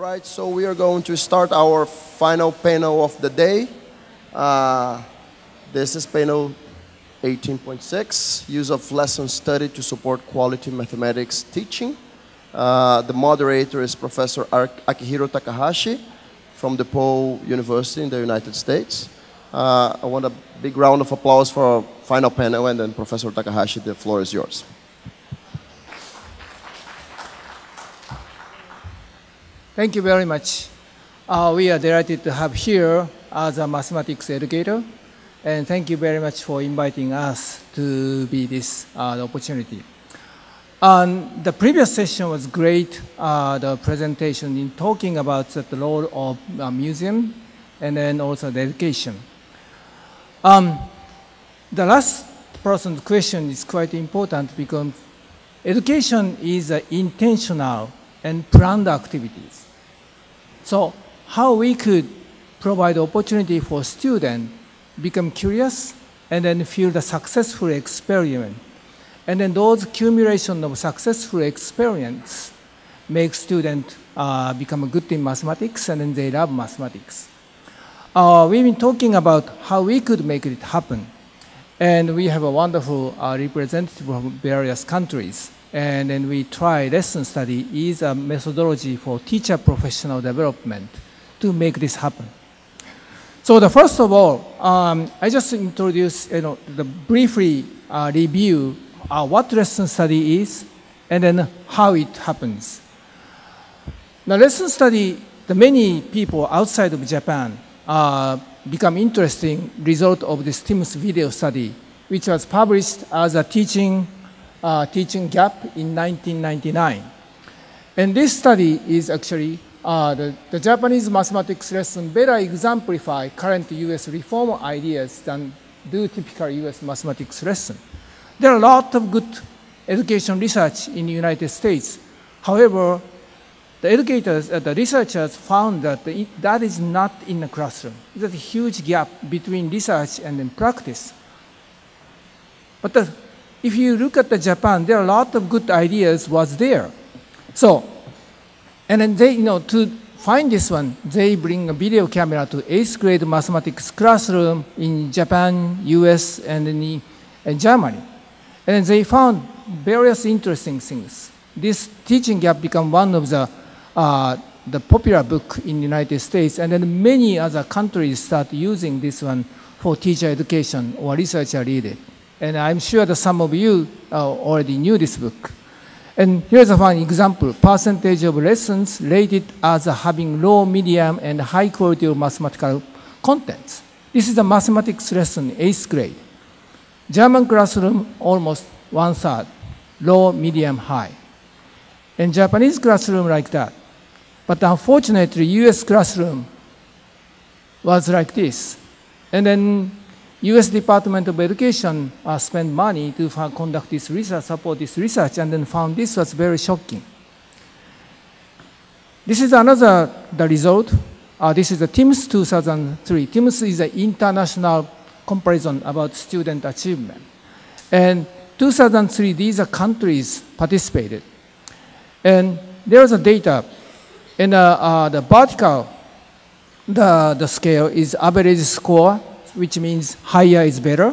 right, so we are going to start our final panel of the day. This is panel 18.6, use of lesson study to support quality mathematics teaching. The moderator is Professor Akihiro Takahashi from DePaul University in the United States. I want a big round of applause for our final panel, and then Professor Takahashi, the floor is yours. Thank you very much. We are delighted to have here as a mathematics educator, and thank you very much for inviting us to be this opportunity. The previous session was great, the presentation in talking about the role of a museum and then also the education. The last person's question is quite important because education is intentional and planned activities. So how we could provide opportunity for students become curious and then feel the successful experiment. And then those accumulation of successful experience make students become good in mathematics, and then they love mathematics. We've been talking about how we could make it happen. And we have a wonderful representative from various countries. And then we try lesson study is a methodology for teacher professional development to make this happen. So the first of all, I just introduce, briefly review what lesson study is and then how it happens. Now lesson study, the many people outside of Japan become interesting result of this TIMS video study, which was published as a teaching gap in 1999. And this study is actually the Japanese mathematics lesson better exemplify current US reform ideas than do typical US mathematics lesson. There are a lot of good education research in the United States. However, the educators, the researchers found that that is not in the classroom. There's a huge gap between research and then practice. But if you look at Japan, there are a lot of good ideas was there. So, and then they, to find this one, they bring a video camera to 8th grade mathematics classroom in Japan, US, and in Germany. And they found various interesting things. This teaching gap became one of the popular book in the United States, and then many other countries start using this one for teacher education or researcher read it. And I'm sure that some of you already knew this book. And here's a fun example. Percentage of lessons rated as having low, medium, and high quality of mathematical contents. This is a mathematics lesson, 8th grade. German classroom, almost 1/3. Low, medium, high. And Japanese classroom like that. But unfortunately, US classroom was like this. And then US Department of Education spent money to conduct this research, support this research, and then found this was very shocking. This is the result. This is the TIMS 2003. TIMS is an international comparison about student achievement. And 2003, these are countries participated. And there was a data, and the vertical, the scale is average score, which means higher is better.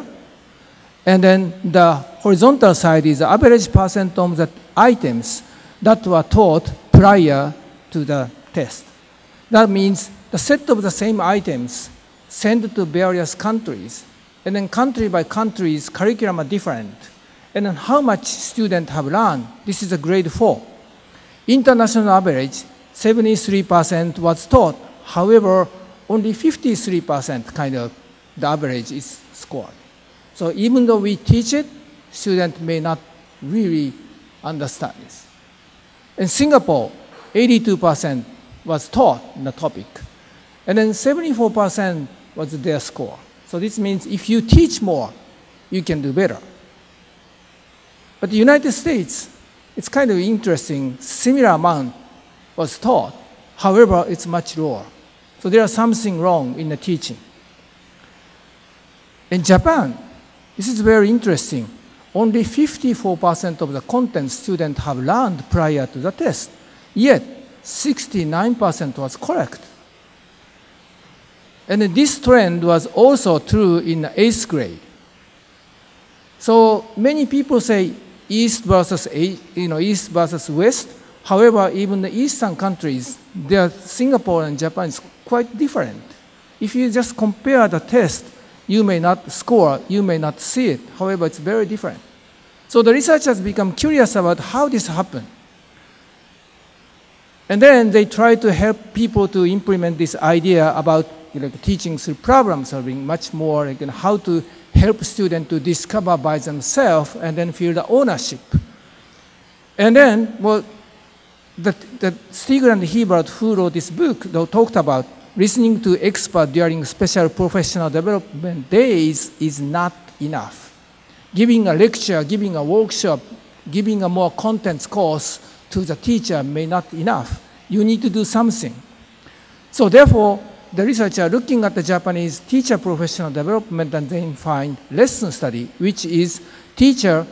And then the horizontal side is the average percent of the items that were taught prior to the test. That means the set of the same items sent to various countries. And then country by country's curriculum are different. And then how much students have learned. This is a grade 4. International average, 73% was taught. However, only 53% kind of the average is scored. So even though we teach it, students may not really understand this. In Singapore, 82% was taught in the topic. And then 74% was their score. So this means if you teach more, you can do better. But the United States, it's kind of interesting, similar amount was taught. However, it's much lower. So there is something wrong in the teaching. In Japan, this is very interesting. Only 54% of the content students have learned prior to the test. Yet, 69% was correct. And this trend was also true in the 8th grade. So many people say East versus West. However, even the Eastern countries, Singapore and Japan is quite different. If you just compare the test, you may not score, you may not see it. However, it's very different. So the researchers become curious about how this happened. And then they try to help people to implement this idea about teaching through problem solving, much more how to help students to discover by themselves and then feel the ownership. And then, well, the Stiegler and Hebert, who wrote this book, they talked about listening to experts during special professional development days is not enough. Giving a lecture, giving a workshop, giving a more contents course to the teacher may not be enough. You need to do something. So therefore, the researcher looking at the Japanese teacher professional development and then find lesson study, which is teacher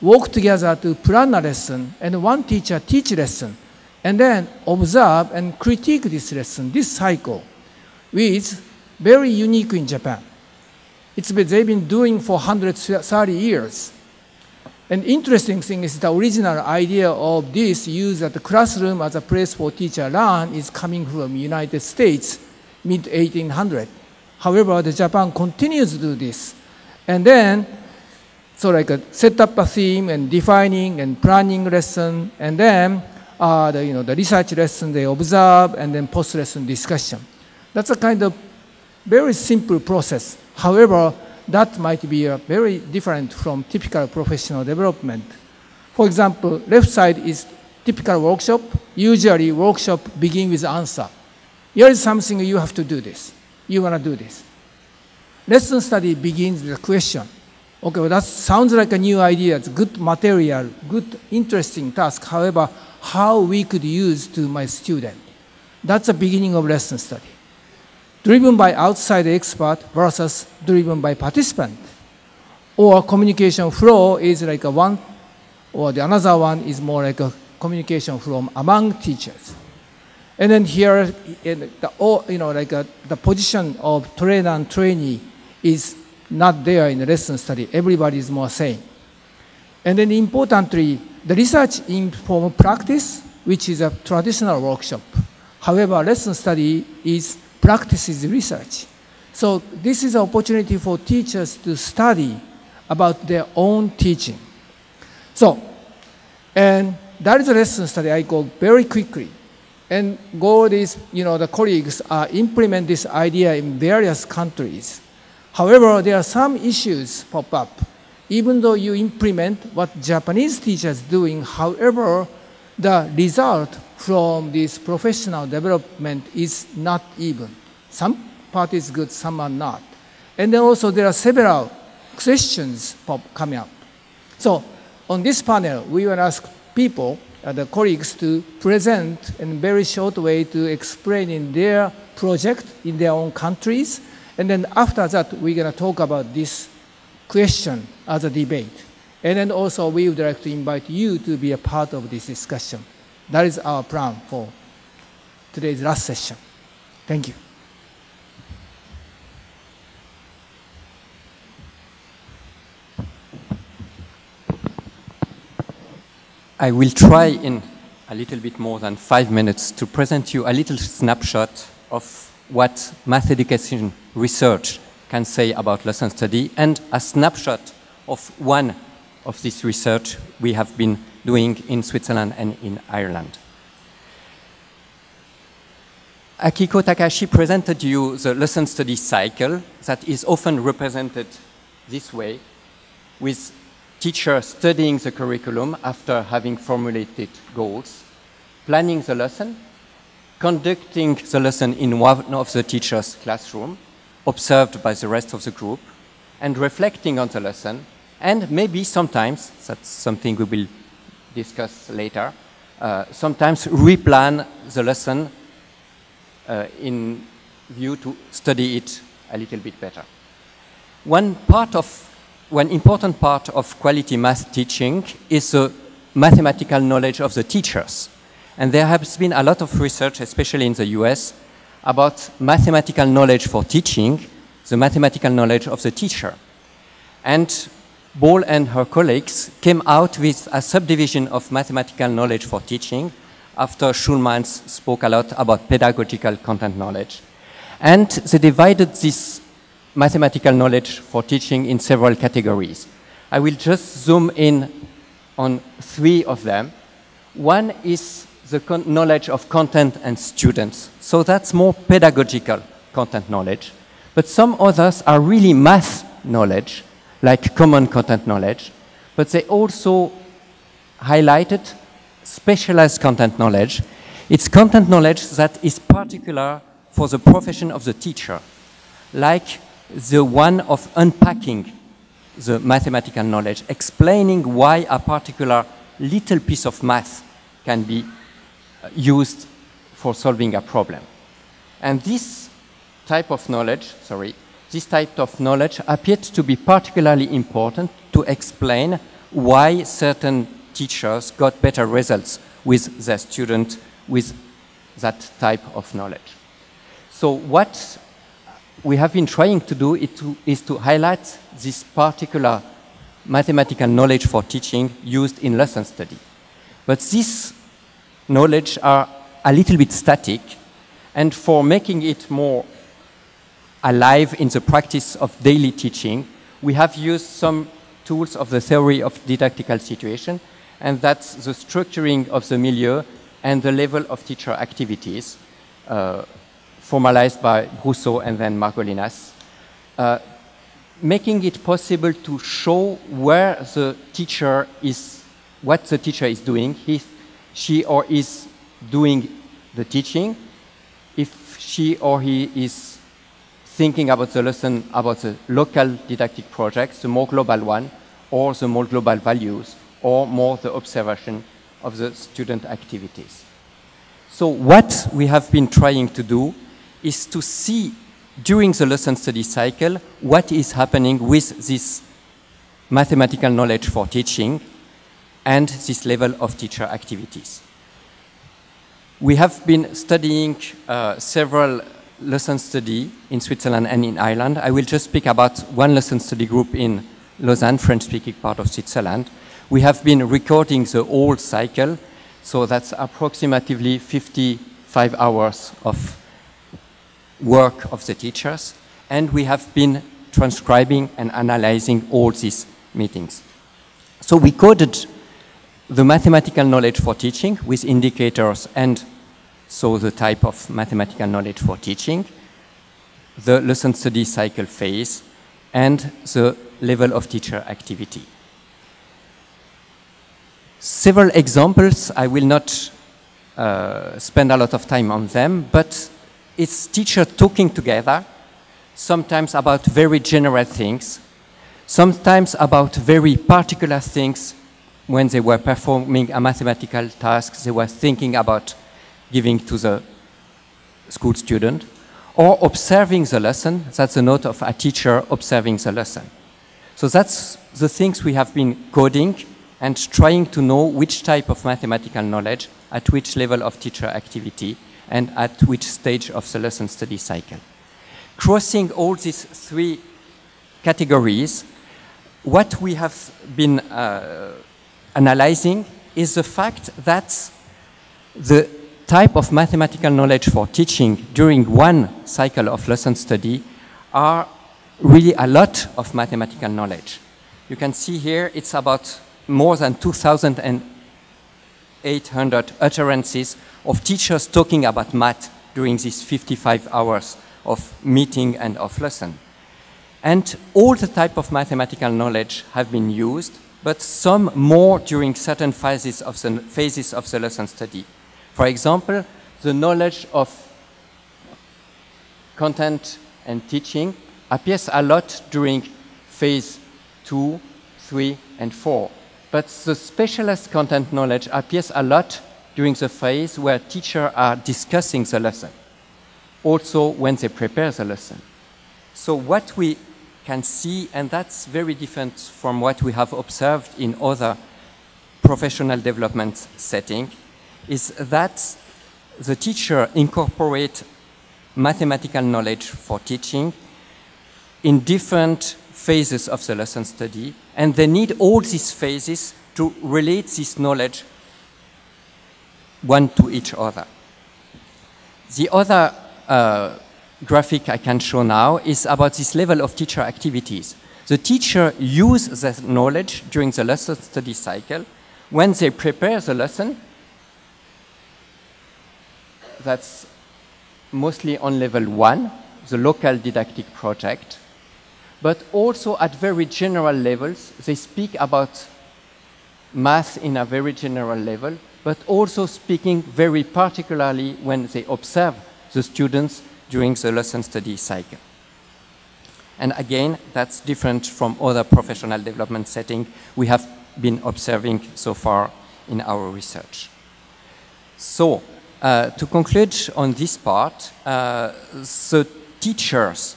work together to plan a lesson and one teacher teach lesson and then observe and critique this lesson, this cycle, which is very unique in Japan. They've been doing for 130 years. An interesting thing is the original idea of this use at the classroom as a place for teacher learn is coming from United States, mid-1800s. However, the Japan continues to do this. And then, set up a theme and defining and planning lesson, and then the research lesson they observe, and then post-lesson discussion. That's a kind of very simple process. However, that might be very different from typical professional development. For example, left side is typical workshop. Usually, workshop begins with answer. Here is something you have to do this. You want to do this. Lesson study begins with a question. Okay, well, that sounds like a new idea. It's good material, good, interesting task. However, how we could use to my student. That's the beginning of lesson study. Driven by outside expert versus driven by participant. Or communication flow is like a one, or the another one is more like a communication from among teachers. And then here, the position of trainer and trainee is not there in the lesson study. Everybody is more same. And then importantly, the research informed practice, which is a traditional workshop. However, lesson study is practices research. So this is an opportunity for teachers to study about their own teaching. So, and that is a lesson study I go very quickly. And goal is, the colleagues implement this idea in various countries. However, there are some issues pop up. Even though you implement what Japanese teachers doing, however, the result from this professional development is not even. Some part is good, some are not. And then also there are several questions coming up. So on this panel, we will ask people, the colleagues, to present in a very short way to explain in their project in their own countries. And then after that, we're going to talk about this question as a debate. And then also we would like to invite you to be a part of this discussion. That is our plan for today's last session. Thank you. I will try in a little bit more than 5 minutes to present you a little snapshot of what math education research can say about lesson study and a snapshot of one of this research we have been doing in Switzerland and in Ireland. Akiko Takahashi presented you the lesson study cycle that is often represented this way, with teachers studying the curriculum after having formulated goals, planning the lesson, conducting the lesson in one of the teacher's classroom, observed by the rest of the group, and reflecting on the lesson, and maybe sometimes, that's something we will discuss later, sometimes replan the lesson in view to study it a little bit better. One important part of quality math teaching is the mathematical knowledge of the teachers. And there has been a lot of research, especially in the US, about mathematical knowledge for teaching, the mathematical knowledge of the teacher. And Ball and her colleagues came out with a subdivision of mathematical knowledge for teaching after Schulmans spoke a lot about pedagogical content knowledge. And they divided this mathematical knowledge for teaching in several categories. I will just zoom in on 3 of them. One is the knowledge of content and students. So that's more pedagogical content knowledge. But some others are really math knowledge, like common content knowledge. But they also highlighted specialized content knowledge. It's content knowledge that is particular for the profession of the teacher, like the one of unpacking the mathematical knowledge, explaining why a particular little piece of math can be used for solving a problem. And this type of knowledge, appeared to be particularly important to explain why certain teachers got better results with their students with that type of knowledge. So what we have been trying to do is to highlight this particular mathematical knowledge for teaching used in lesson study. But these knowledge are a little bit static, and for making it more alive in the practice of daily teaching, we have used some tools of the theory of didactical situation, and that's the structuring of the milieu and the level of teacher activities, formalized by Brousseau and then Margolinas, making it possible to show where the teacher is, what the teacher is doing, if she or is doing the teaching, if she or he is thinking about the lesson, about the local didactic projects, the more global one, or the more global values, or more the observation of the student activities. So what we have been trying to do is to see during the lesson study cycle what is happening with this mathematical knowledge for teaching and this level of teacher activities. We have been studying several lesson study in Switzerland and in Ireland. I will just speak about one lesson study group in Lausanne, French-speaking part of Switzerland. We have been recording the whole cycle, so that's approximately 55 hours of work of the teachers, and we have been transcribing and analyzing all these meetings. So we coded the mathematical knowledge for teaching with indicators, and so the type of mathematical knowledge for teaching, the lesson study cycle phase, and the level of teacher activity. Several examples, I will not spend a lot of time on them, but it's teachers talking together, sometimes about very general things, sometimes about very particular things. When they were performing a mathematical task, they were thinking about giving to the school student, or observing the lesson. That's the note of a teacher observing the lesson. So that's the things we have been coding and trying to know which type of mathematical knowledge, at which level of teacher activity, and at which stage of the lesson study cycle. Crossing all these 3 categories, what we have been analyzing is the fact that the type of mathematical knowledge for teaching during one cycle of lesson study are really a lot of mathematical knowledge. You can see here it's about more than 2,800 utterances of teachers talking about math during these 55 hours of meeting and of lesson. And all the type of mathematical knowledge have been used, but some more during certain phases of the lesson study. For example, the knowledge of content and teaching appears a lot during phase 2, 3, and 4. But the specialist content knowledge appears a lot during the phase where teachers are discussing the lesson, also when they prepare the lesson. So what we can see, and that's very different from what we have observed in other professional development settings, is that the teacher incorporate mathematical knowledge for teaching in different phases of the lesson study, and they need all these phases to relate this knowledge one to each other. The other graphic I can show now is about this level of teacher activities. The teacher uses that knowledge during the lesson study cycle. When they prepare the lesson, that's mostly on level 1, the local didactic project, but also at very general levels. They speak about math in a very general level, but also speaking very particularly when they observe the students during the lesson study cycle. And again, that's different from other professional development settings we have been observing so far in our research. So, to conclude on this part, the teachers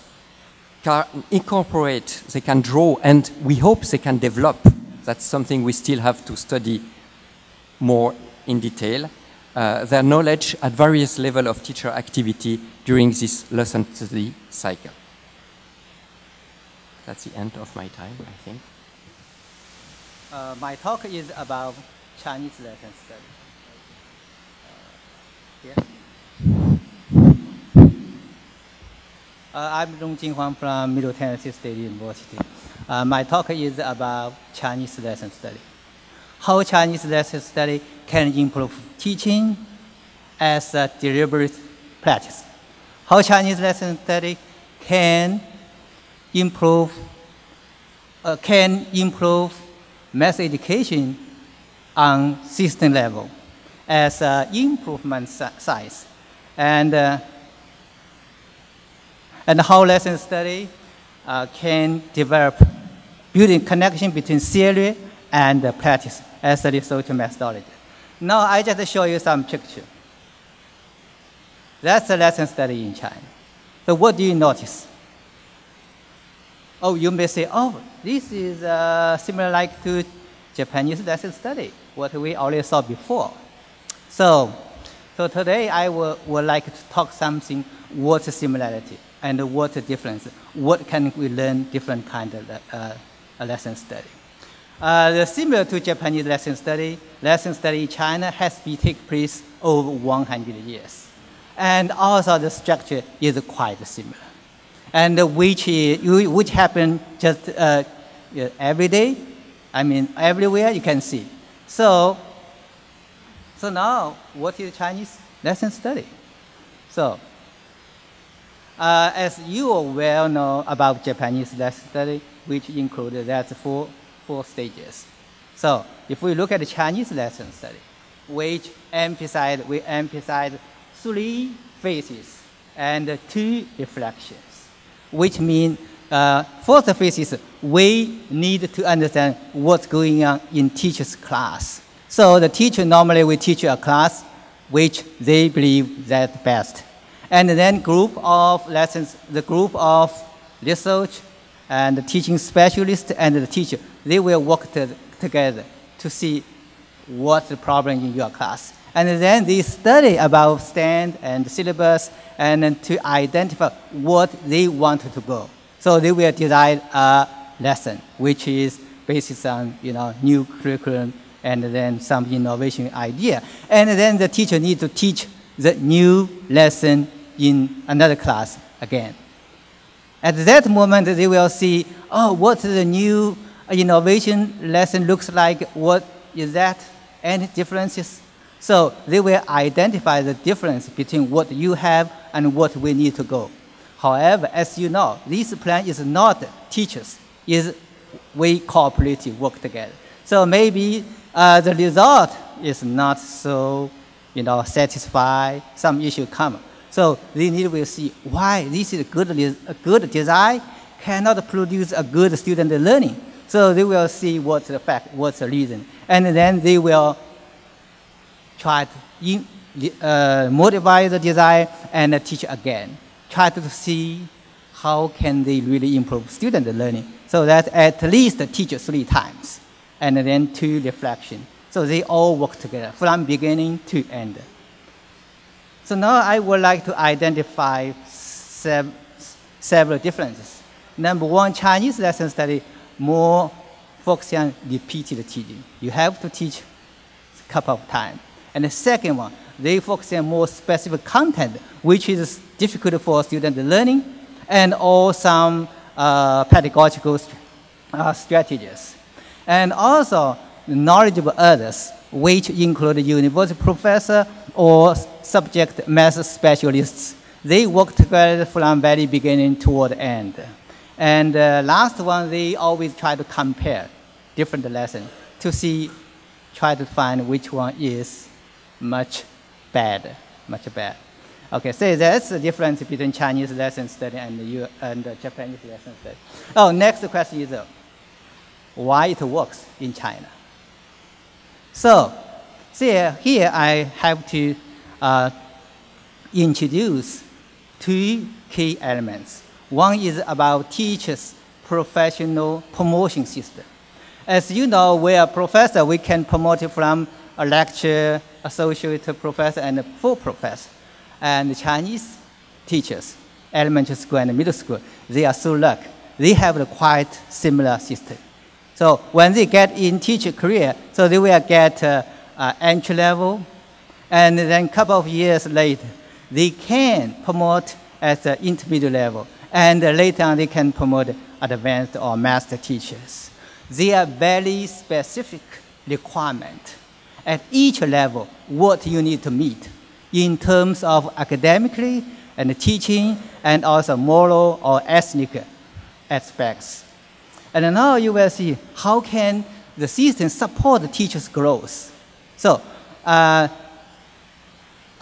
can incorporate, they can draw, and we hope they can develop. That's something we still have to study more in detail. Their knowledge at various levels of teacher activity during this lesson study cycle. That's the end of my time, I think. My talk is about Chinese lesson study. I'm Rong Jinhuang from Middle Tennessee State University. My talk is about Chinese lesson study. How Chinese lesson study can improve teaching as a deliberate practice. How Chinese lesson study can improve math education on system level as an improvement size, and how lesson study can develop building connection between theory and practice as a research methodology. Now I just show you some picture. That's a lesson study in China. So what do you notice? Oh, you may say, oh, this is similar like to Japanese lesson study, what we already saw before. So today I would like to talk something, what's the similarity and what's the difference? What can we learn different kind of lesson study? Similar to Japanese lesson study in China has been take place over 100 years. And also the structure is quite similar. And which happen just every day, I mean everywhere you can see. So now, what is Chinese lesson study? So, as you well know about Japanese lesson study, which include that's four stages. So, if we look at the Chinese lesson study, we emphasize 3 phases and 2 reflections, which mean first phase is we need to understand what's going on in teacher's class. So the teacher normally will teach a class which they believe that best. And then group of lessons, the group of research and the teaching specialist and the teacher, they will work together to see what's the problem in your class. And then they study about stand and syllabus and then to identify what they want to go. So they will design a lesson which is based on new curriculum and then some innovation idea. And then the teacher needs to teach the new lesson in another class again. At that moment, they will see, oh, what the new innovation lesson looks like, what is that, any differences? So they will identify the difference between what you have and what we need to go. However, as you know, this plan is not teachers, is we cooperative work together. So maybe the result is not so, satisfied, some issue come. So they need to see why this is a good design cannot produce a good student learning. So they will see what's the fact, what's the reason. And then they will try to modify the design and teach again. Try to see how can they really improve student learning. So that at least teach 3 times. And then 2 reflection. So they all work together from beginning to end. So now I would like to identify several differences. Number one, Chinese lesson study more focusing on repeated teaching. You have to teach a couple of times. And the second one, they focus on more specific content, which is difficult for student learning, and all some pedagogical strategies. And also, knowledgeable others, which include university professor or subject matter specialists. They work together from very beginning toward the end. And last one, they always try to compare different lessons to see, try to find which one is much better. Okay, so that's the difference between Chinese lesson study and Japanese lesson study. Oh, next question is why it works in China. So, here I have to introduce two key elements. One is about teachers' professional promotion system. As you know, we are professor, we can promote it from a lecturer, associate professor, and a full professor. And the Chinese teachers, elementary school and middle school, they are so lucky. They have a quite similar system. So when they get in teacher career, so they will get entry level, and then a couple of years later, they can promote at the intermediate level, and later on they can promote advanced or master teachers. They are very specific requirement at each level what you need to meet in terms of academically and teaching and also moral or ethnic aspects. And now you will see how can the system support the teacher's growth. So a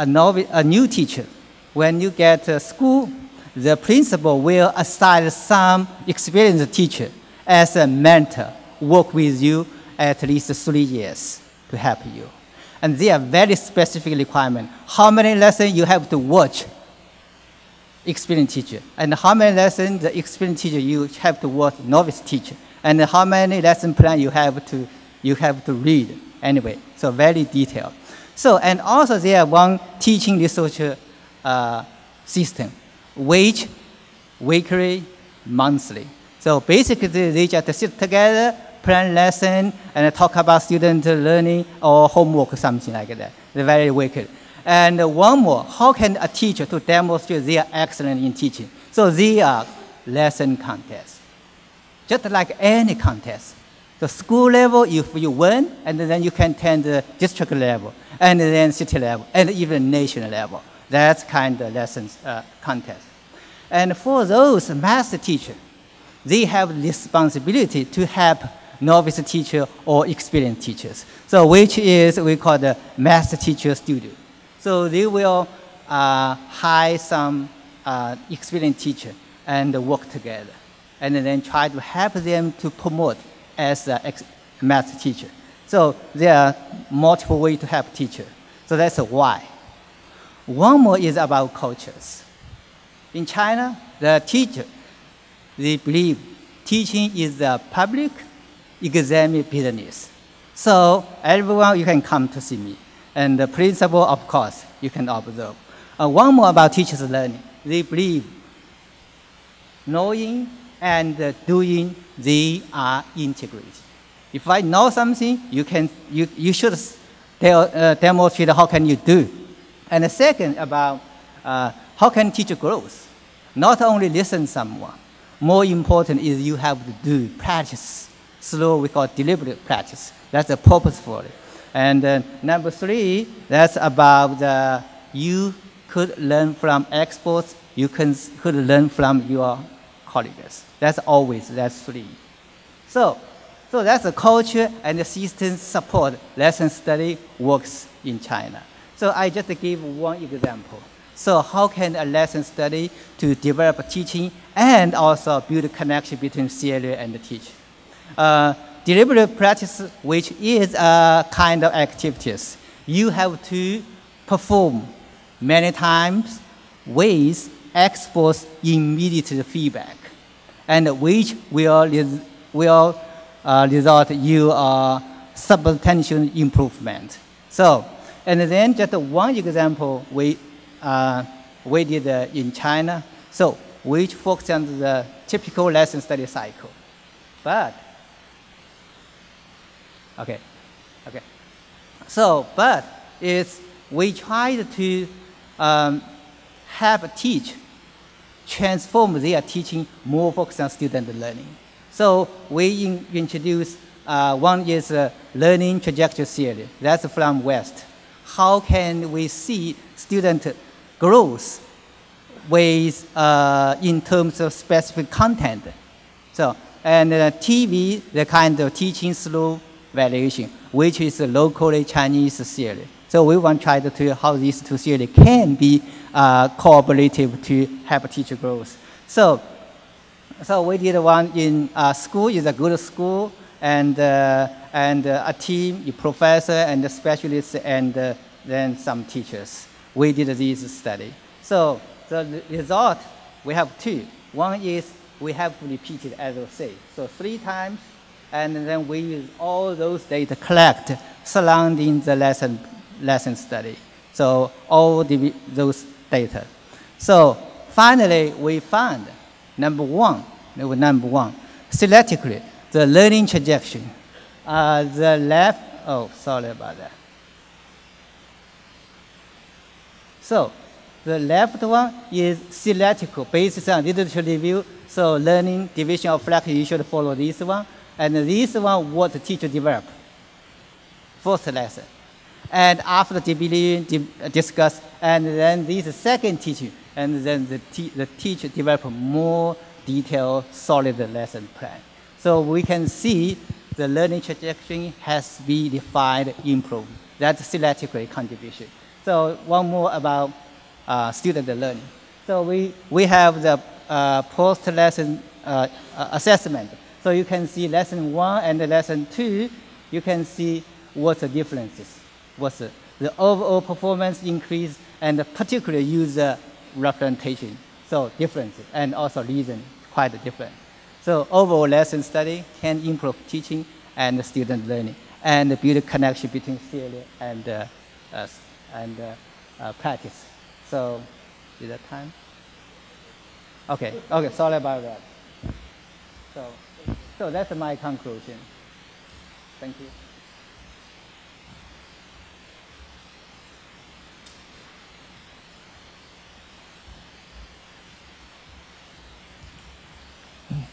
new teacher, when you get to school, the principal will assign some experienced teacher as a mentor, work with you at least 3 years to help you. And they are very specific requirements. How many lessons you have to watch experienced teacher, and how many lessons the experienced teacher you have to watch novice teacher, and how many lesson plan you have to read anyway. So very detailed. So, and also there one teaching research system, which weekly, monthly. So basically they just sit together, plan lesson, and talk about student learning or homework, something like that. They're very weekly. And one more, how can a teacher to demonstrate they are excellent in teaching? So they are lesson contests, just like any contest. The school level, if you win, and then you can attend the district level, and then city level, and even national level. That's kind of lessons contest. And for those master teachers, they have responsibility to help novice teacher or experienced teachers. So which is we call the master teacher studio. So they will hire some experienced teacher and work together, and then try to help them to promote as a math teacher. So there are multiple ways to help teacher. So that's why. One more is about cultures. In China, the teacher, they believe teaching is a public exam business. So everyone, you can come to see me. And the principal, of course, you can observe. One more about teachers learning. They believe knowing and doing, they are integrated. If I know something, you should demonstrate how can you do. And the second about how can teacher grows. Not only listen someone. More important is you have to do practice. Slow, we call deliberate practice. That's the purpose for it. And number 3, that's about you could learn from experts. You could learn from your colleagues. That's 3. So that's the culture and the system support lesson study works in China. So I just give one example. So how can a lesson study to develop teaching and also build a connection between theory and the teaching? Deliberate practice, which is a kind of activities, you have to perform many times with experts' immediate feedback, and which will result you substantial improvement. So, and then just one example we did in China, so which focused on the typical lesson study cycle. But, okay. So, but we tried to transform their teaching more focused on student learning. So we introduced one is learning trajectory theory. That's from West. How can we see student growth with in terms of specific content? So and TV, the kind of teaching slow valuation, which is a locally Chinese theory. So we want to try to see how these two theories can be cooperative to help teacher growth. So we did one in school is a good school, and a team, a professor and a specialist, and then some teachers. We did this study. So the result, we have two. One is we have to repeat it as I say. So 3 times, and then we use all those data collect surrounding the lesson study. So all those data. So finally, we found number one, selectively, the learning trajectory. The left, oh, sorry about that. So the left one is theoretical, based on literature review. So learning division of flex, you should follow this one. And this one, what the teacher developed. First lesson. And after discuss, and then this second teaching, and then the teacher developed more detailed, solid lesson plan. So we can see the learning trajectory has been defined, improved. That's theoretical contribution. So one more about student learning. So we have the post-lesson assessment. So you can see lesson 1 and lesson 2, you can see what the differences. What's the overall performance increase, and particular user representation. So differences, and also reason quite different. So overall lesson study can improve teaching and student learning, and build a connection between theory and practice. So is that time? Okay, sorry about that. So that's my conclusion. Thank you.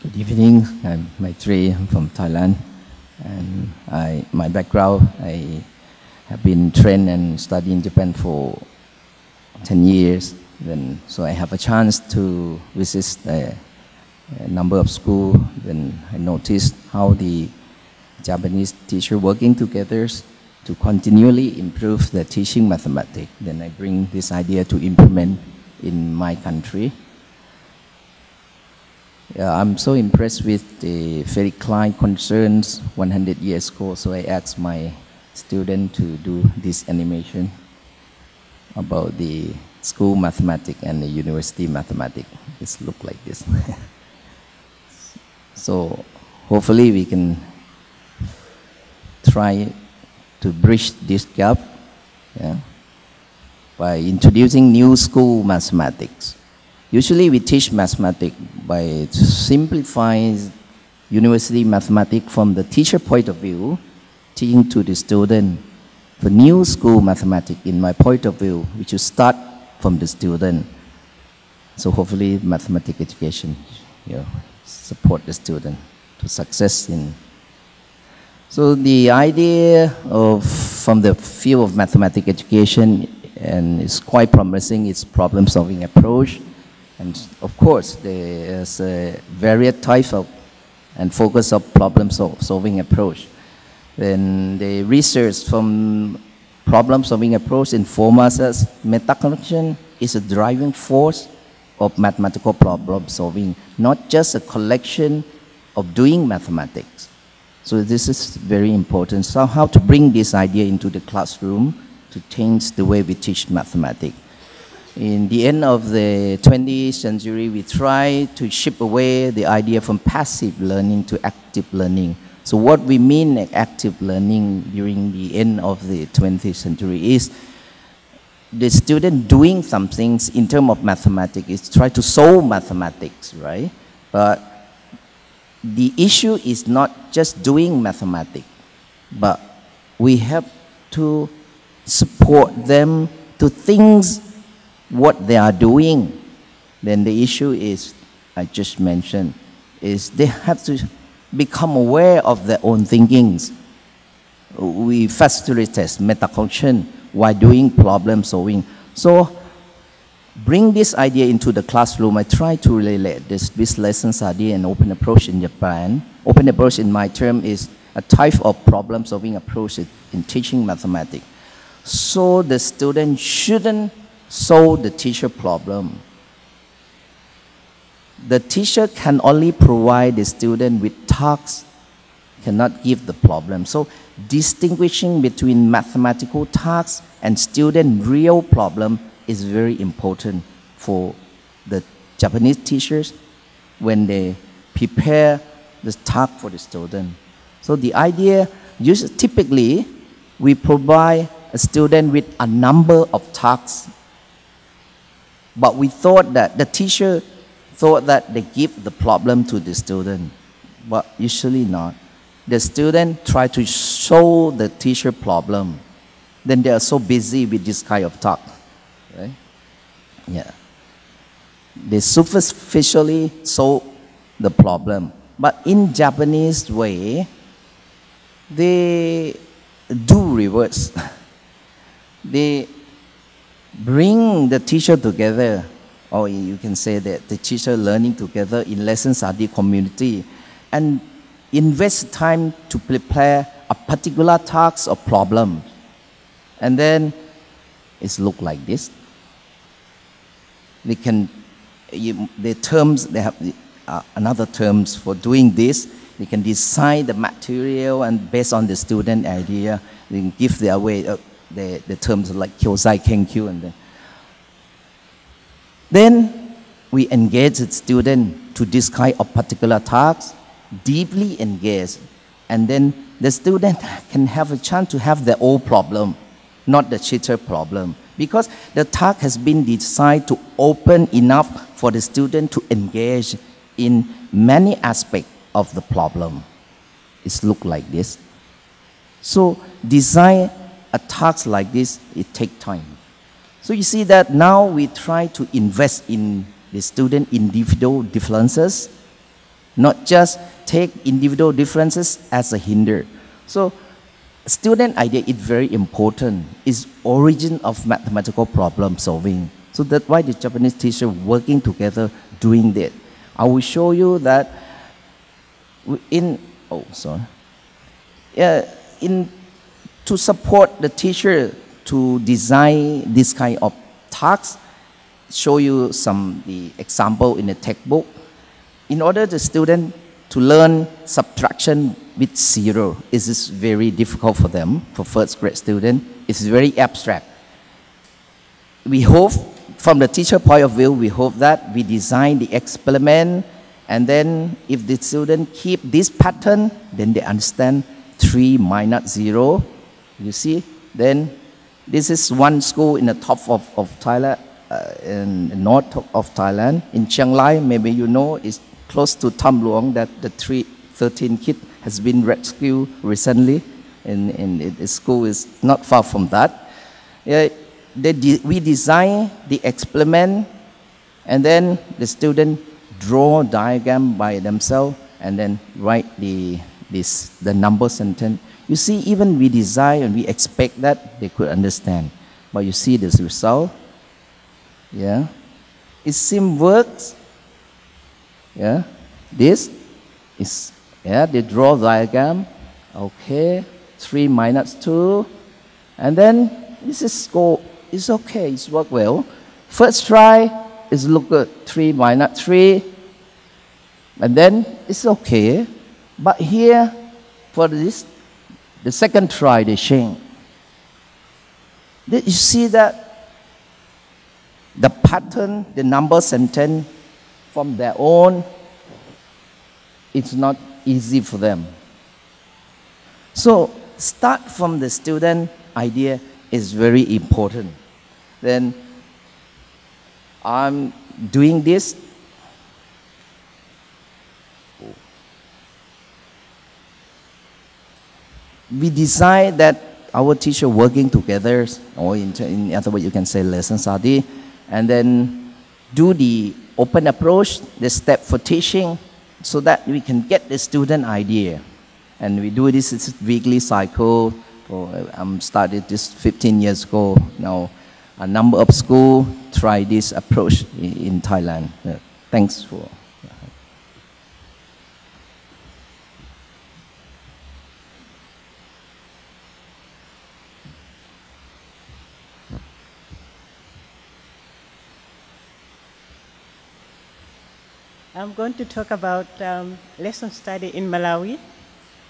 Good evening. I'm Maitri. I'm from Thailand, and my background, I have been trained and studied in Japan for 10 years. Then, so I have a chance to visit a number of schools. Then I noticed how the Japanese teacher working together to continually improve the teaching mathematics. Then I bring this idea to implement in my country. I'm so impressed with the very client concerns 100 years ago, so I asked my student to do this animation about the school mathematics and the university mathematics. It looks like this. So hopefully we can try to bridge this gap, yeah, by introducing new school mathematics. Usually we teach mathematics by simplifying university mathematics from the teacher point of view, teaching to the student. For new school mathematics, in my point of view, we should start from the student. So hopefully mathematics education, you know, support the student to success in. So the idea from the field of mathematics education, and it's quite promising, it's problem-solving approach. And of course, there's a various types of and focus of problem-solving approach. Then the research from problem-solving approach inform us as metacognition is a driving force of mathematical problem-solving, not just a collection of doing mathematics. So this is very important. So how to bring this idea into the classroom to change the way we teach mathematics. In the end of the 20th century, we try to shift away the idea from passive learning to active learning. So what we mean like active learning during the end of the 20th century is the student doing some things in terms of mathematics, is try to solve mathematics, right? But the issue is not just doing mathematics, but we have to support them to things what they are doing. Then the issue is, I just mentioned, is they have to become aware of their own thinkings. We facilitate metacognition while doing problem solving. So bring this idea into the classroom. I try to relate this lesson study and open approach in Japan. Open approach in my term is a type of problem solving approach in teaching mathematics. So the student shouldn't solve the teacher problem. The teacher can only provide the student with tasks, cannot give the problem. So distinguishing between mathematical tasks and student real problem is very important for the Japanese teachers when they prepare the task for the student. So the idea, typically, we provide a student with a number of tasks, but we thought that the teacher thought that they give the problem to the student, but usually not. The student try to solve the teacher problem. Then they are so busy with this kind of talk, right? Yeah. They superficially solve the problem. But in Japanese way, they do reverse. They bring the teacher together, or you can say that the teacher learning together in lesson study community, and invest time to prepare a particular task or problem. And then it's look like this. They can, the terms, they have another terms for doing this. They can design the material, and based on the student idea, they can give their way, the terms like Kyosai Kenkyu. And then we engage the student to this kind of particular task, deeply engaged, and then the student can have a chance to have their own problem, not the teacher problem, because the task has been designed to open enough for the student to engage in many aspects of the problem. It's look like this. So design a task like this, it takes time. So you see that now we try to invest in the student individual differences, not just take individual differences as a hinder. So student idea is very important. It's origin of mathematical problem solving. So that's why the Japanese teacher working together doing that. I will show you that to support the teacher to design this kind of tasks, show you the example in the textbook. In order the student to learn subtraction with zero, it is very difficult for them, for first grade student. It's very abstract. We hope, from the teacher point of view, we hope that we design the experiment, and then if the student keep this pattern, then they understand 3 minus 0. You see, then this is one school in the top of Thailand, in the north of Thailand. In Chiang Rai, maybe you know, it's close to Tam Luang, that the 13 kid has been rescued recently, and the school is not far from that. We design the experiment, and then the student draw diagram by themselves, and then write the number sentence. You see, even we design and we expect that they could understand, but you see this result. Yeah, it seems works. Yeah, this is, yeah, they draw diagram. Okay, 3 minus 2, and then this is score. It's okay, it's worked well. First try is look at 3 minus 3, and then it's okay. But here, for this, the second try, they change. You see that the pattern, the number sentence from their own, it's not easy for them. So start from the student idea is very important. Then I'm doing this. We decide that our teacher working together, or in other words, you can say lesson study, and then do the open approach, the step for teaching, so that we can get the student idea. And we do this weekly cycle. Started this 15 years ago. Now, a number of schools try this approach in Thailand. Thanks for. I'm going to talk about lesson study in Malawi.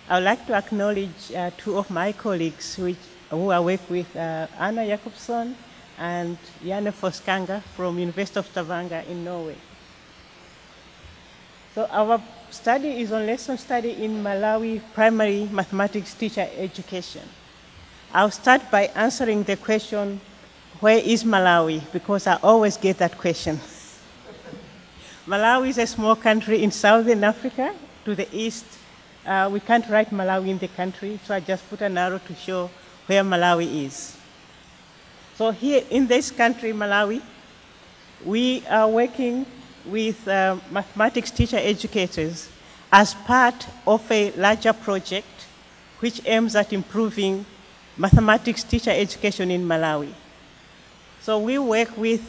I would like to acknowledge two of my colleagues who I work with, Anna Jakobsson and Janne Foskanga from University of Stavanger in Norway. So our study is on lesson study in Malawi primary mathematics teacher education. I'll start by answering the question, where is Malawi? Because I always get that question. Malawi is a small country in Southern Africa to the east. We can't write Malawi in the country, so I just put an arrow to show where Malawi is. So here in this country, Malawi, we are working with mathematics teacher educators as part of a larger project which aims at improving mathematics teacher education in Malawi. So we work with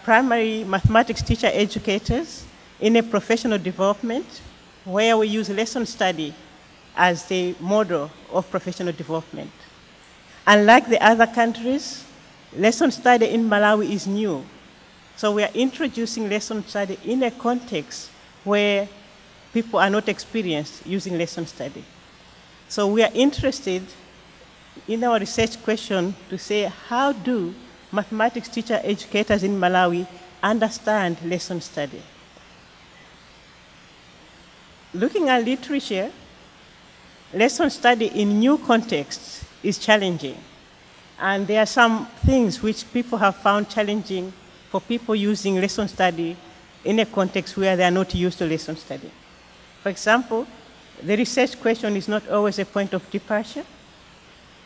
primary mathematics teacher educators in a professional development where we use lesson study as the model of professional development. Unlike the other countries, lesson study in Malawi is new. So we are introducing lesson study in a context where people are not experienced using lesson study. So we are interested in our research question to say, how do mathematics teacher educators in Malawi understand lesson study? Looking at literature, lesson study in new contexts is challenging. And there are some things which people have found challenging for people using lesson study in a context where they are not used to lesson study. For example, the research question is not always a point of departure.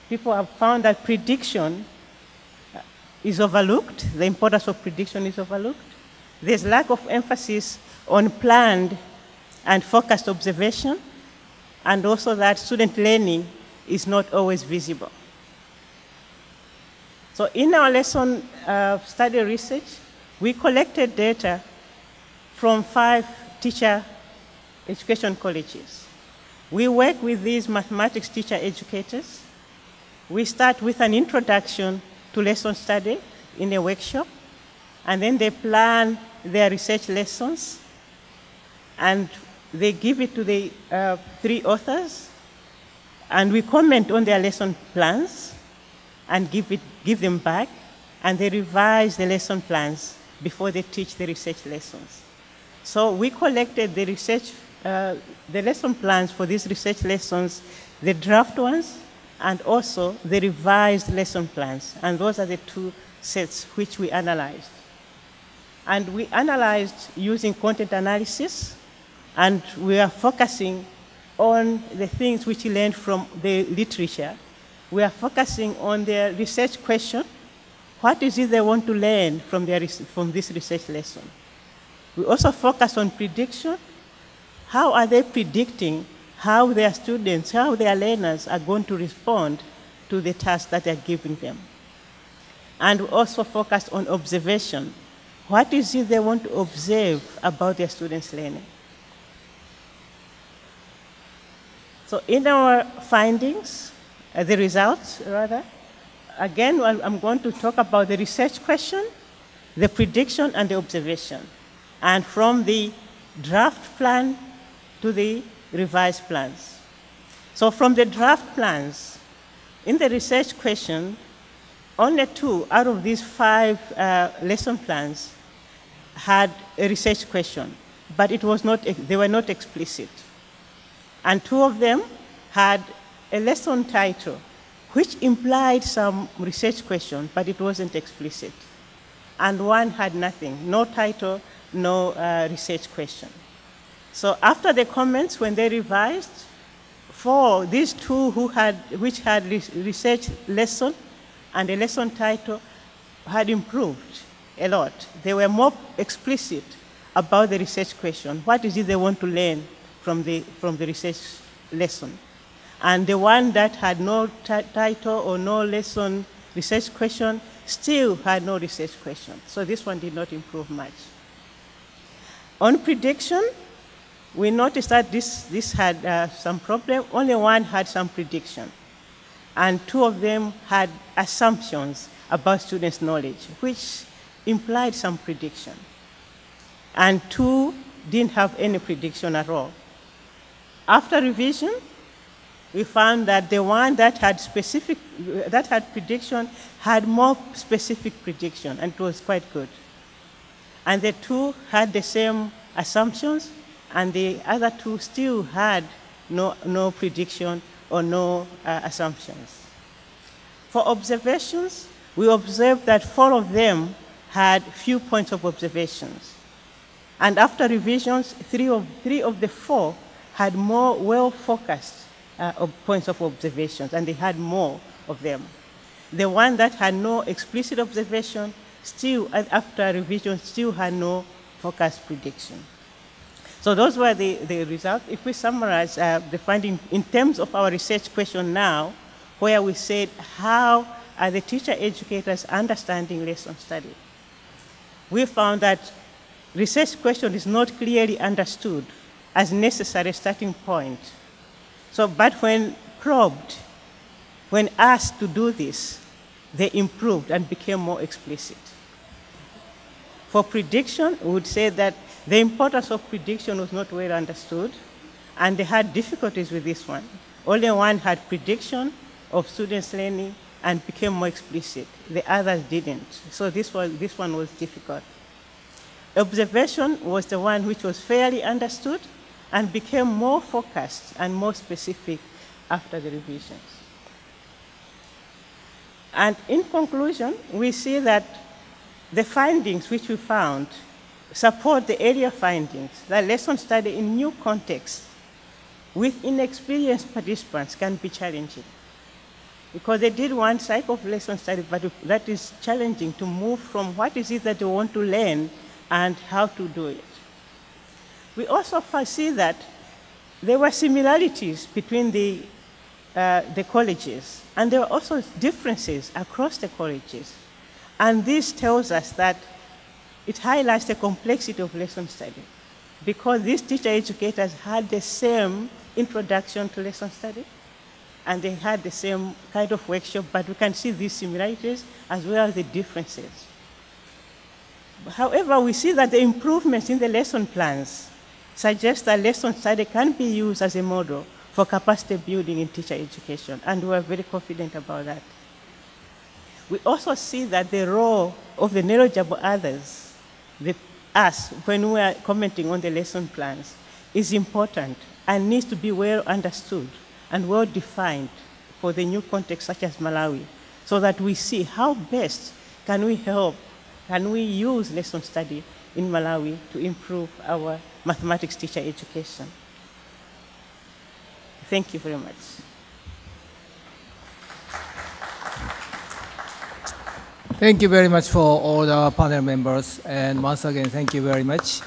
People have found that prediction is overlooked. The importance of prediction is overlooked. There's lack of emphasis on planned and focused observation, and also that student learning is not always visible. So in our lesson study research, we collected data from 5 teacher education colleges. We work with these mathematics teacher educators. We start with an introduction to lesson study in a workshop, and then they plan their research lessons, and they give it to the 3 authors, and we comment on their lesson plans and give them back, and they revise the lesson plans before they teach the research lessons. So we collected the lesson plans for these research lessons, the draft ones, and also the revised lesson plans. And those are the 2 sets which we analyzed. And we analyzed using content analysis, and we are focusing on the things which we learned from the literature. We are focusing on their research question. What is it they want to learn from this research lesson? We also focus on prediction. How are they predicting how their students, how their learners are going to respond to the task that they're giving them? And we also focus on observation. What is it they want to observe about their students' learning? So in our findings, the results rather, again, I'm going to talk about the research question, the prediction, and the observation. And from the draft plan to the revised plans. So from the draft plans, in the research question, only 2 out of these 5 lesson plans had a research question, but they were not explicit. And 2 of them had a lesson title which implied some research question, but it wasn't explicit. And one had nothing, no title, no research question. So after the comments, when they revised, for these two which had research lesson and a lesson title had improved a lot. They were more explicit about the research question. What is it they want to learn from the research lesson? And the one that had no title or no lesson research question still had no research question. So this one did not improve much. On prediction, we noticed that this had some problem. Only one had some prediction. And two of them had assumptions about students' knowledge, which implied some prediction. And two didn't have any prediction at all. After revision, we found that the one that had prediction had more specific prediction, and it was quite good. And the two had the same assumptions, and the other two still had no prediction or no assumptions. For observations, we observed that 4 of them had few points of observations. And after revisions, 3 of the 4 had more well-focused points of observations, and they had more of them. The one that had no explicit observation still, after revision, still had no focused prediction. So those were the results. If we summarize the finding in terms of our research question now, where we said, how are the teacher educators understanding lesson study? We found that research question is not clearly understood as necessary starting point. So, but when probed, when asked to do this, they improved and became more explicit. For prediction, we would say that the importance of prediction was not well understood, and they had difficulties with this one. Only one had prediction of students' learning and became more explicit. The others didn't. So this one was difficult. Observation was the one which was fairly understood and became more focused and more specific after the revisions. And in conclusion, we see that the findings which we found support the area findings that lesson study in new contexts with inexperienced participants can be challenging. Because they did one cycle of lesson study, but that is challenging to move from what is it that they want to learn and how to do it. We also see that there were similarities between the colleges, and there were also differences across the colleges. And this tells us that it highlights the complexity of lesson study, because these teacher educators had the same introduction to lesson study, and they had the same kind of workshop, but we can see these similarities as well as the differences. However, we see that the improvements in the lesson plans suggest that lesson study can be used as a model for capacity building in teacher education, and we are very confident about that. We also see that the role of the knowledgeable others, us, when we are commenting on the lesson plans, is important and needs to be well understood and well defined for the new context such as Malawi, so that we see how best can we use lesson study in Malawi to improve our mathematics teacher education. Thank you very much. Thank you very much for all the panel members, and once again, thank you very much.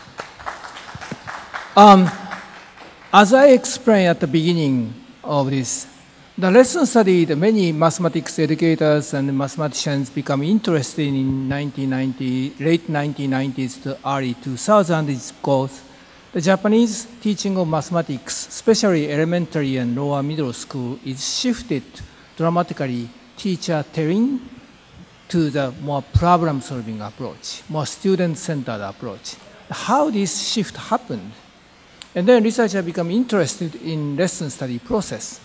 As I explained at the beginning of this, the lesson study, many mathematics educators and mathematicians become interested in late 1990s to early 2000s is because the Japanese teaching of mathematics, especially elementary and lower middle school, is shifted dramatically, teacher terrain, to the more problem-solving approach, more student-centered approach. How this shift happened? And then researchers become interested in lesson study process.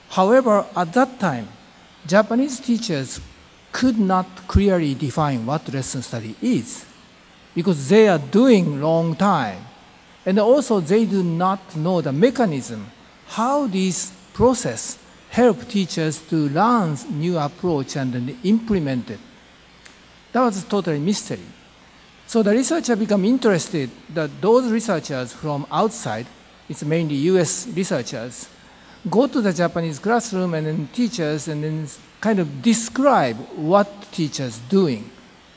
However, at that time, Japanese teachers could not clearly define what lesson study is, because they are doing long time. And also they do not know the mechanism, how this process help teachers to learn new approach and then implement it. That was totally mystery. So the researcher become interested that those researchers from outside, it's mainly US researchers, go to the Japanese classroom and then teachers and then kind of describe what teachers doing,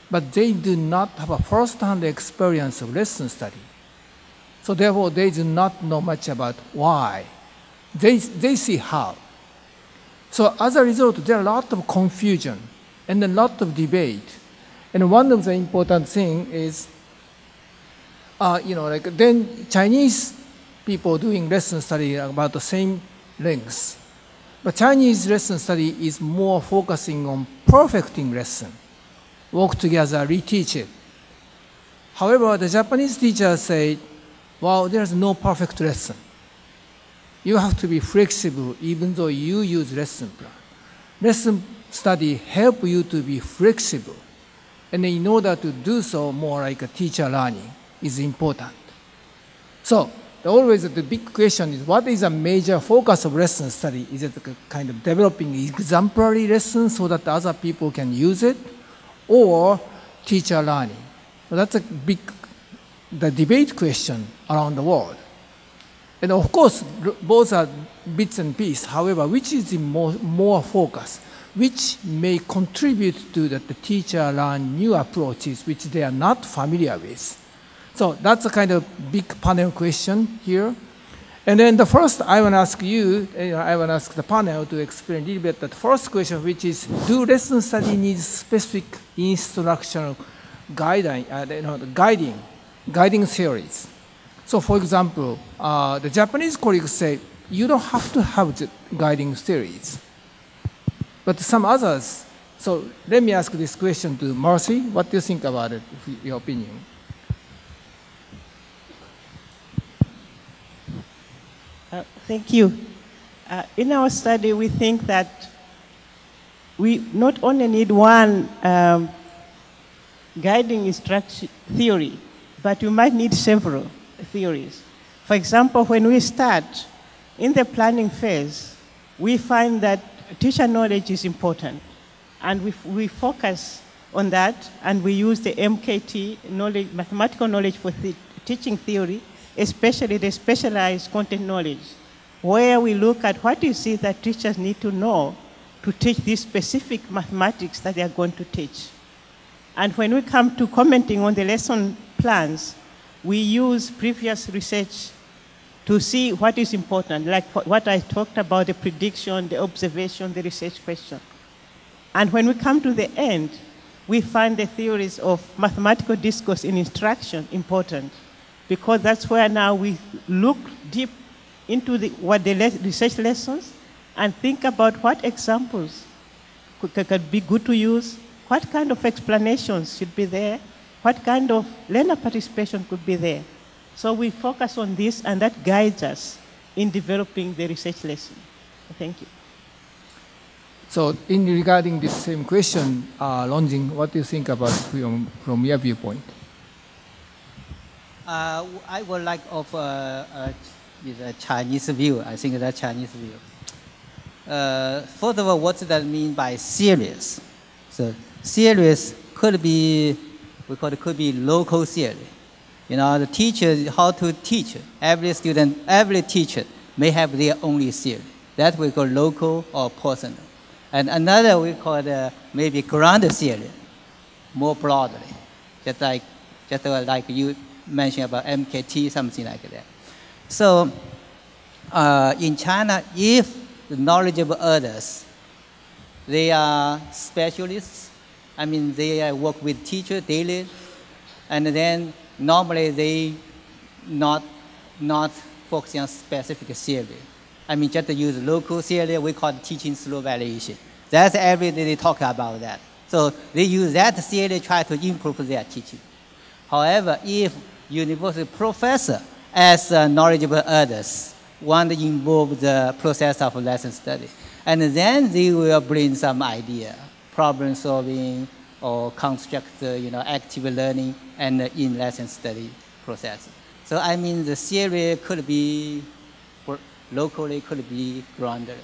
but they do not have a first-hand experience of lesson study. So therefore, they do not know much about why. They see how. So as a result, there are a lot of confusion and a lot of debate. And one of the important things is, then Chinese people doing lesson study are about the same length. But Chinese lesson study is more focusing on perfecting lesson, work together, reteach it. However, the Japanese teachers say, well, there's no perfect lesson. You have to be flexible even though you use lesson plan. Lesson study help you to be flexible. And in order to do so, more like a teacher learning is important. So always the big question is, what is a major focus of lesson study? Is it kind of developing exemplary lessons so that other people can use it, or teacher learning? So that's a big the debate question around the world. And of course, both are bits and pieces. However, which is the more focus? Which may contribute to that the teacher learn new approaches which they are not familiar with. So that's a kind of big panel question here. And then the first, I want to ask you, I want to ask the panel to explain a little bit that first question, which is, do lesson study need specific instructional guiding theories? So for example, the Japanese colleagues say, you don't have to have the guiding theories. But some others, so let me ask this question to Marcy. What do you think about it, your opinion? Thank you. In our study, we think that we not only need one guiding instruction theory, but we might need several theories. For example, when we start in the planning phase, we find that teacher knowledge is important, and we focus on that, and we use the MKT knowledge, mathematical knowledge for teaching theory, especially the specialized content knowledge, where we look at what is it that teachers need to know to teach these specific mathematics that they are going to teach. And when we come to commenting on the lesson plans, we use previous research to see what is important, like what I talked about, the prediction, the observation, the research question. And when we come to the end, we find the theories of mathematical discourse in instruction important, because that's where now we look deep into the research lessons and think about what examples could be good to use, what kind of explanations should be there, what kind of learner participation could be there. So we focus on this, and that guides us in developing the research lesson. Thank you. So in regarding this same question, Longjing, what do you think about from your viewpoint? I would like offer a Chinese view. I think that's Chinese view. First of all, what does that mean by serious? So serious could be, we call it, could be local theory. You know, the teacher, how to teach. Every student, every teacher may have their own theory. That we call local or personal. And another we call it maybe ground theory, more broadly. Just like you mentioned about MKT, something like that. So in China, if the knowledgeable others, they are specialists, I mean, they work with teacher daily, and then normally they not focusing on specific theory. I mean, just use local theory, we call it teaching through evaluation. That's every day they talk about that. So they use that theory to try to improve their teaching. However, if university professor as knowledgeable others want to involve the process of lesson study, and then they will bring some idea, problem solving or construct, active learning and in lesson study process. So I mean, the theory could be locally, could be grounded.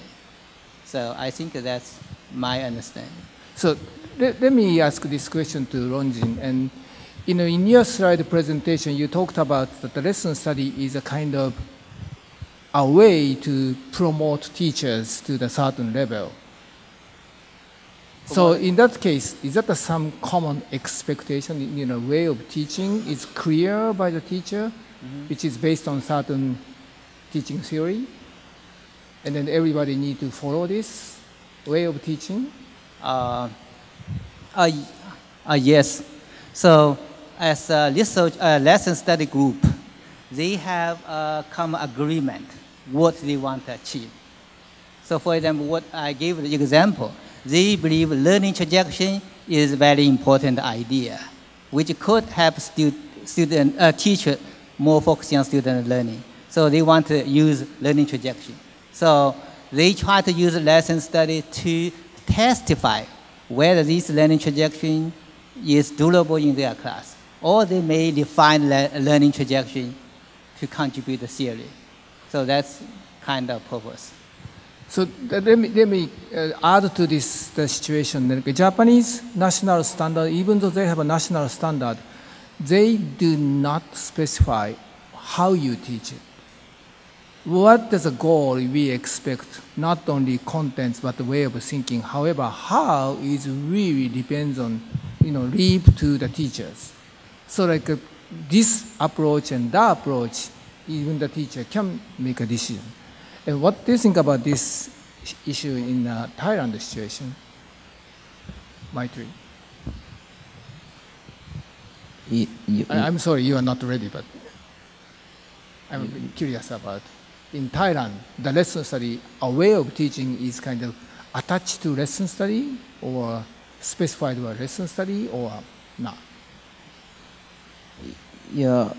So I think that's my understanding. So let me ask this question to Ronjin. And in your slide presentation, you talked about that the lesson study is a kind of a way to promote teachers to the certain level. So in that case, is that some common expectation, way of teaching is clear by the teacher, which is based on certain teaching theory? And then everybody need to follow this way of teaching? Yes. So as a research lesson study group, they have a common agreement what they want to achieve. So for example, what I gave the example, they believe learning trajectory is a very important idea, which could help teacher more focusing on student learning. So they want to use learning trajectory. So they try to use lesson study to testify whether this learning trajectory is durable in their class, or they may define learning trajectory to contribute to theory. So that's kind of purpose. So let me add to this the situation. The Japanese national standard, even though they have a national standard, they do not specify how you teach it. What is the goal we expect? Not only contents, but the way of thinking. However, how is really depends on, leave to the teachers. So like this approach and that approach, even the teacher can make a decision. And what do you think about this issue in Thailand situation? Maitri. I'm sorry, you are not ready, but I'm curious about. In Thailand, the lesson study, a way of teaching is kind of attached to lesson study or specified by lesson study or not? Yeah,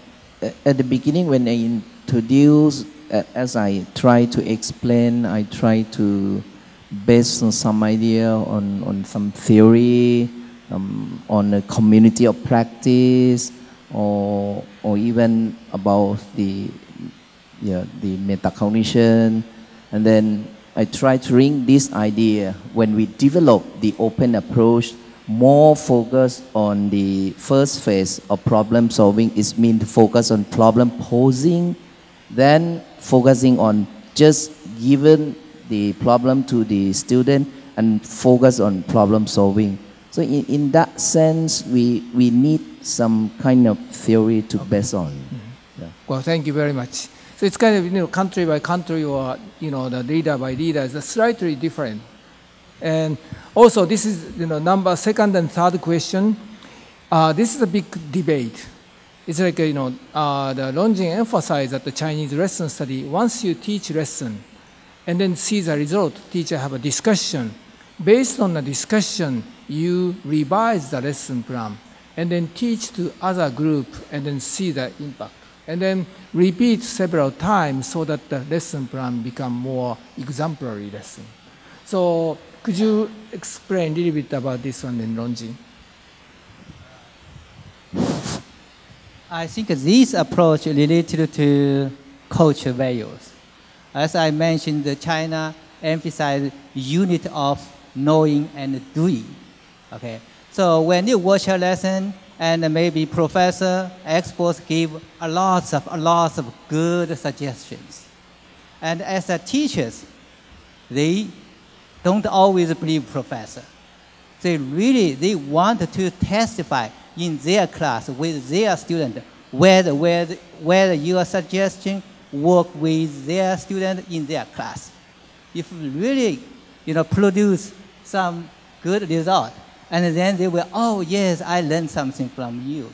at the beginning when I introduced, as I try to explain, I try to base on some idea on some theory, on a community of practice, or even about the metacognition, and then I try to bring this idea when we develop the open approach, more focus on the first phase of problem solving. It means focus on problem posing, then focusing on just giving the problem to the student and focus on problem solving. So in that sense, we need some kind of theory to base on. Mm-hmm. Yeah. Well, thank you very much. So it's kind of, country by country or, the leader by leader is slightly different. And also this is, second and third question. This is a big debate. It's like, the Longjing emphasized that the Chinese lesson study, once you teach lesson and then see the result, teacher have a discussion. Based on the discussion, you revise the lesson plan and then teach to other group and then see the impact. And then repeat several times so that the lesson plan become more exemplary lesson. So could you explain a little bit about this one in Longjing? I think this approach related to culture values. As I mentioned, China emphasizes unit of knowing and doing. Okay, so when you watch a lesson and maybe professor, experts give a lot of good suggestions, and as a teachers, they don't always believe professor. They want to testify in their class with their student whether your suggestion work with their student in their class. If you really produce some good result, and then they will, oh yes, I learned something from you,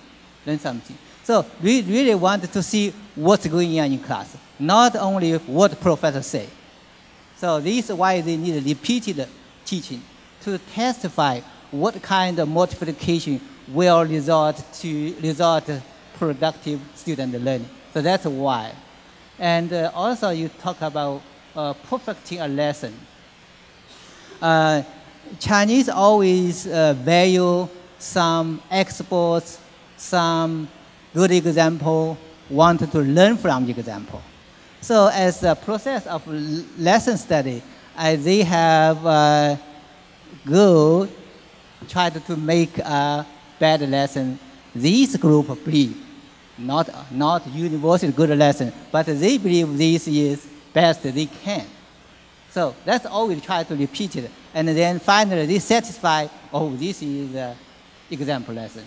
So we really want to see what's going on in class, not only what professor say. So this is why they need repeated teaching to testify what kind of multiplication will result productive student learning. So that's why. And also you talk about perfecting a lesson. Chinese always value some experts, some good example, want to learn from example. So as a process of lesson study, they have go try to make a bad lesson. This group believe not universally good lesson, but they believe this is best they can. So that's all we try to repeat it. And then finally they satisfy, oh, this is an example lesson.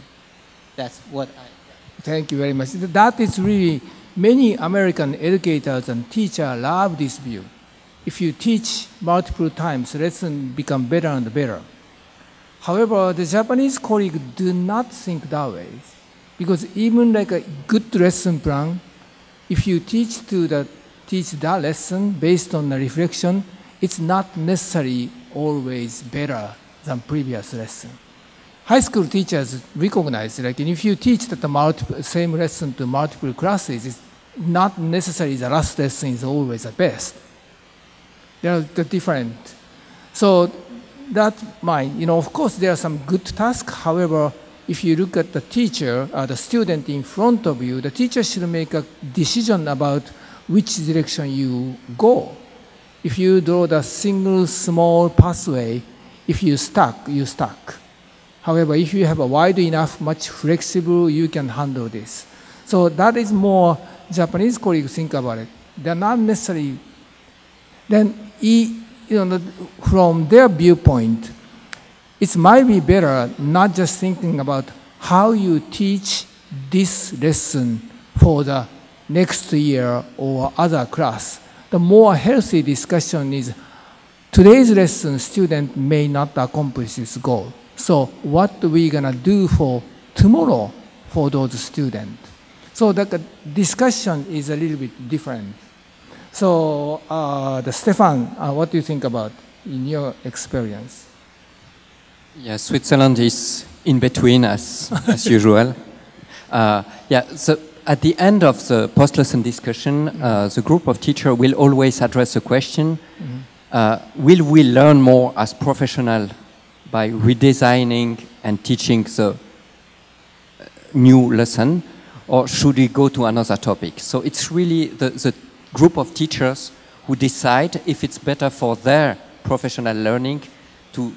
That's what I... Thank you very much. That is really, many American educators and teachers love this view. If you teach multiple times, lesson become better and better. However, the Japanese colleagues do not think that way. Because even like a good lesson plan, if you teach that lesson based on the reflection, it's not necessarily always better than previous lesson. High school teachers recognize, like if you teach the same lesson to multiple classes, it's not necessarily the last lesson is always the best. They are different. So that might, of course there are some good tasks. However, if you look at the teacher or the student in front of you, the teacher should make a decision about which direction you go. If you draw the single small pathway, if you stuck, you stuck. However, if you have a wide enough, much flexible, you can handle this. So that is more Japanese colleagues think about it. They're not necessarily, then from their viewpoint, it might be better not just thinking about how you teach this lesson for the next year or other class. The more healthy discussion is, today's lesson student may not accomplish this goal. So what are we gonna do for tomorrow for those students? So the discussion is a little bit different. So Stefan, what do you think about in your experience? Yeah, Switzerland is in between as usual. So at the end of the post-lesson discussion, the group of teachers will always address the question, will we learn more as professionals by redesigning and teaching the new lesson, or should we go to another topic? So it's really the group of teachers who decide if it's better for their professional learning to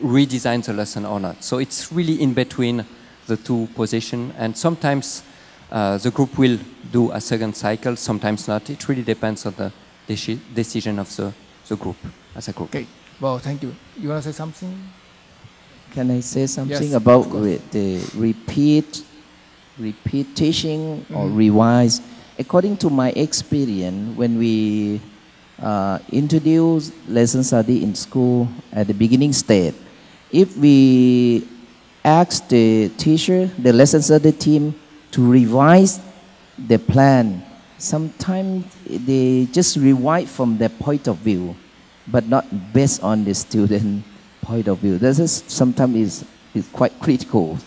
redesign the lesson or not. So it's really in between the two positions, and sometimes the group will do a second cycle, sometimes not. It really depends on the decision of the group, as a group. Okay, well, thank you. You want to say something? Can I say something Yes, about the repeat teaching or revise? According to my experience, when we introduce lesson study in school at the beginning stage, if we ask the teacher, the lesson study team, to revise the plan, sometimes they just revise from their point of view, but not based on the student point of view. This is sometimes is quite critical.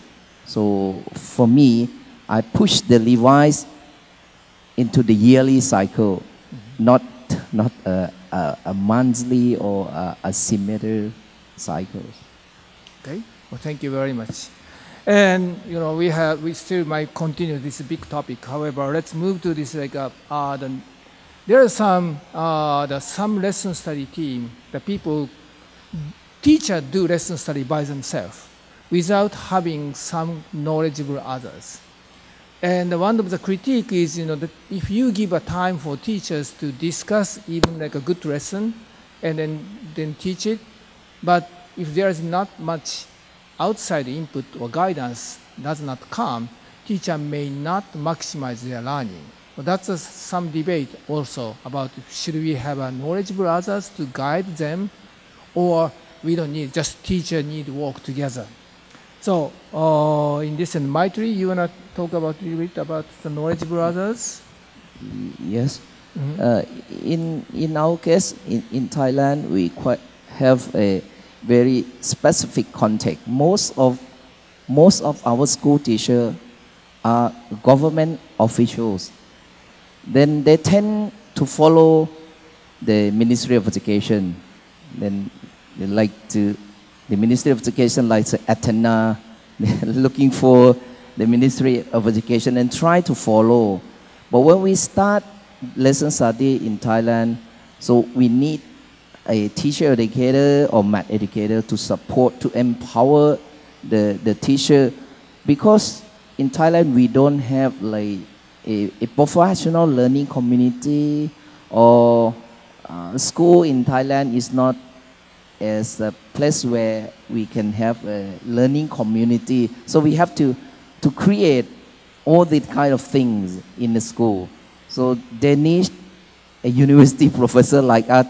So for me, I push the revise into the yearly cycle, not a monthly or a semester cycle. Okay, well, thank you very much. And we still might continue this big topic. However, let's move to this there are some lesson study team. The teachers do lesson study by themselves without having some knowledgeable others. And one of the critique is that if you give a time for teachers to discuss even like a good lesson and then teach it, but if there is not much outside input or guidance does not come, teacher may not maximize their learning. But that's some debate also about should we have a knowledgeable others to guide them, or we don't need, just teacher need to work together. So in this, and Maitri, you want to talk about a little bit about the knowledgeable others? Yes. In our case, in Thailand, we quite have a very specific context. Most of our school teachers are government officials. Then they tend to follow the Ministry of Education. Then they like to, the Ministry of Education likes antenna, looking for the Ministry of Education and try to follow. But when we start lesson study in Thailand, so we need a teacher educator or math educator to support, to empower the teacher, because in Thailand we don't have like a professional learning community, or school in Thailand is not as a place where we can have a learning community. So we have to create all these kind of things in the school. So they need a university professor like us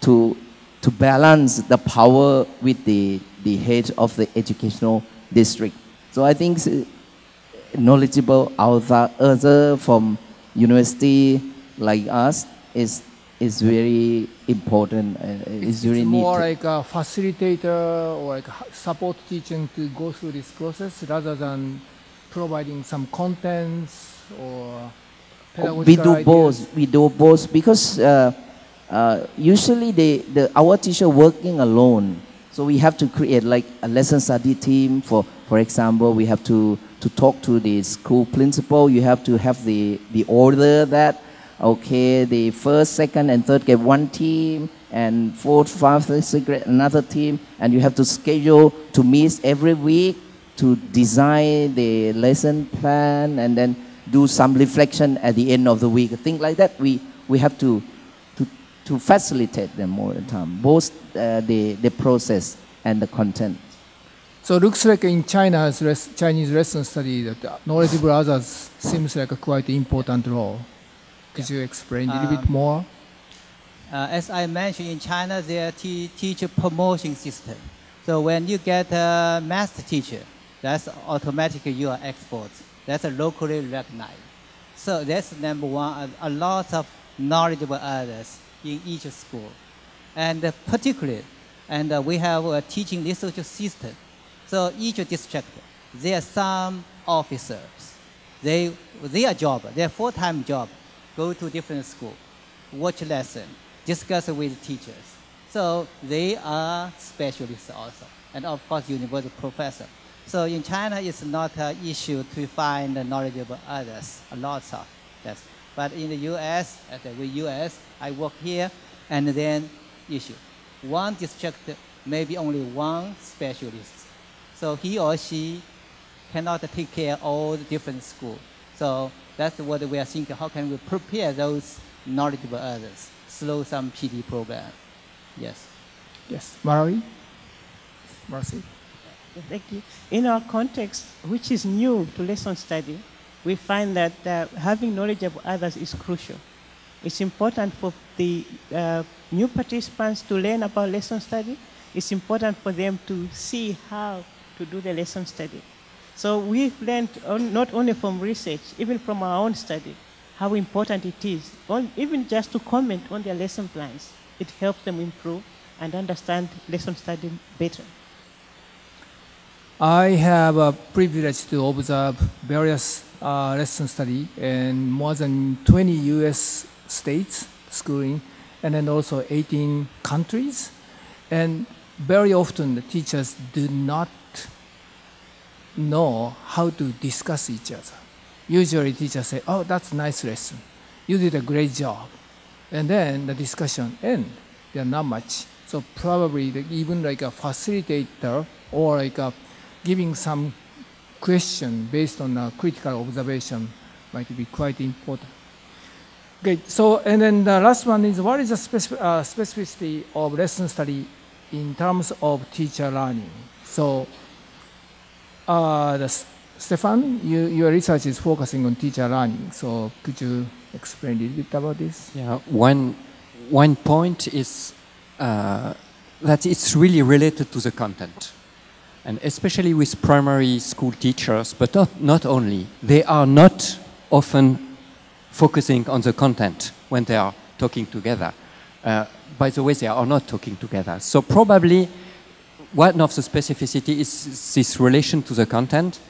to balance the power with the head of the educational district. So I think knowledgeable other from university like us is very important. It's very more needed. like a facilitator or like support teaching to go through this process rather than providing some contents or pedagogical ideas. We do both because usually our teacher working alone. So we have to create like a lesson study team. For example, we have to talk to the school principal. You have to have the order that, okay, the first, second, and third grade one team, and fourth, fifth, sixth grade another team, and you have to schedule to meet every week to design the lesson plan, and then do some reflection at the end of the week. Things like that. We have to facilitate them all the time, both the process and the content. So it looks like in China's Chinese lesson study that knowledgeable others seems like a quite important role. Could you explain a little bit more? As I mentioned, in China, there are teacher promotion system. So when you get a master teacher, that's automatically you are expert. That's locally recognized. So that's number one, a lot of knowledgeable others in each school. And particularly, we have a teaching research system. So each district, there are some officers. Their job, their full-time job, go to different school, watch lesson, discuss with teachers. So they are specialists also, and of course university professor. So in China, it's not an issue to find knowledgeable others, a lot of yes. But in the U.S., I work here, and then issue. One district, maybe only one specialist. So he or she cannot take care of all the different schools. So that's what we are thinking. How can we prepare those knowledgeable others through some PD program? Yes. Yes, Marcy. Thank you. In our context, which is new to lesson study, we find that having knowledge of others is crucial. It's important for the new participants to learn about lesson study. It's important for them to see how to do the lesson study. So we've learned not only from research, even from our own study, how important it is, even just to comment on their lesson plans. It helps them improve and understand lesson study better. I have a privilege to observe various lesson study in more than 20 US states schooling, and then also 18 countries. And very often the teachers do not know how to discuss each other. Usually teachers say, oh, that's a nice lesson. You did a great job. And then the discussion ends. They're not much. So probably even like a facilitator or like a giving some question based on a critical observation might be quite important. Okay, so and then the last one is what is the specificity of lesson study in terms of teacher learning? So Stefan, your research is focusing on teacher learning. So could you explain a little bit about this? Yeah, one point is that it's really related to the content. And especially with primary school teachers, but not only. They are not often focusing on the content when they are talking together. By the way, they are not talking together. So probably one of the specificity is this relation to the content.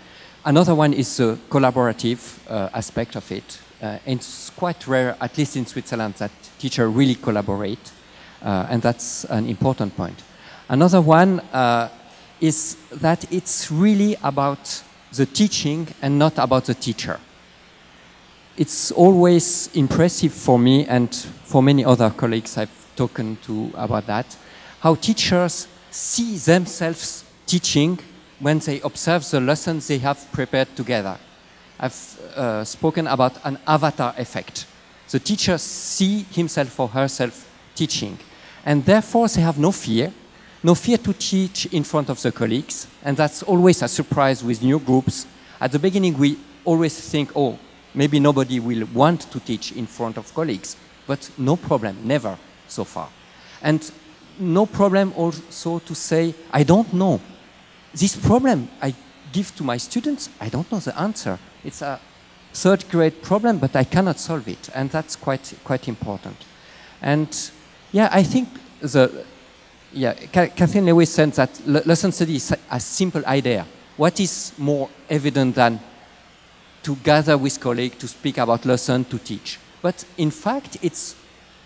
Another one is the collaborative aspect of it. And it's quite rare, at least in Switzerland, that teachers really collaborate. And that's an important point. Another one is that it's really about the teaching and not about the teacher. It's always impressive for me and for many other colleagues I've talking to about that, how teachers see themselves teaching when they observe the lessons they have prepared together. I've spoken about an avatar effect. The teacher see himself or herself teaching, and therefore they have no fear to teach in front of the colleagues, and that's always a surprise with new groups. At the beginning, we always think, oh, maybe nobody will want to teach in front of colleagues, but no problem, never so far. And no problem also to say, I don't know. This problem I give to my students, I don't know the answer. It's a third grade problem, but I cannot solve it, and that's quite important. And yeah, I think Catherine Lewis said that lesson study is a simple idea. What is more evident than to gather with colleagues, to speak about lesson, to teach? But in fact, it's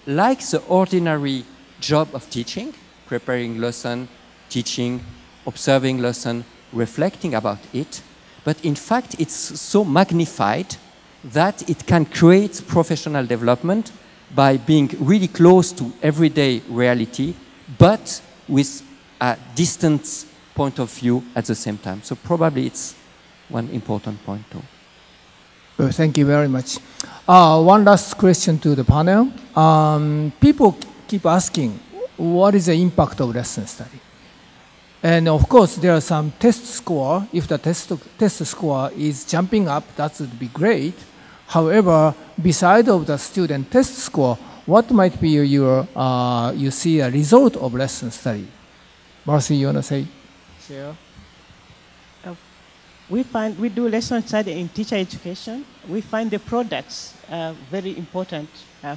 like the ordinary job of teaching, preparing lesson, teaching, observing lesson, reflecting about it. But in fact, it's so magnified that it can create professional development by being really close to everyday reality, but with a distant point of view at the same time. So probably it's one important point too. Thank you very much. One last question to the panel. People keep asking, what is the impact of lesson study? And of course, there are some test score. If the test score is jumping up, that would be great. However, beside of the student test score, what might be your, you see a result of lesson study? Marcy, you want to share? We do lesson study in teacher education. We find the products very important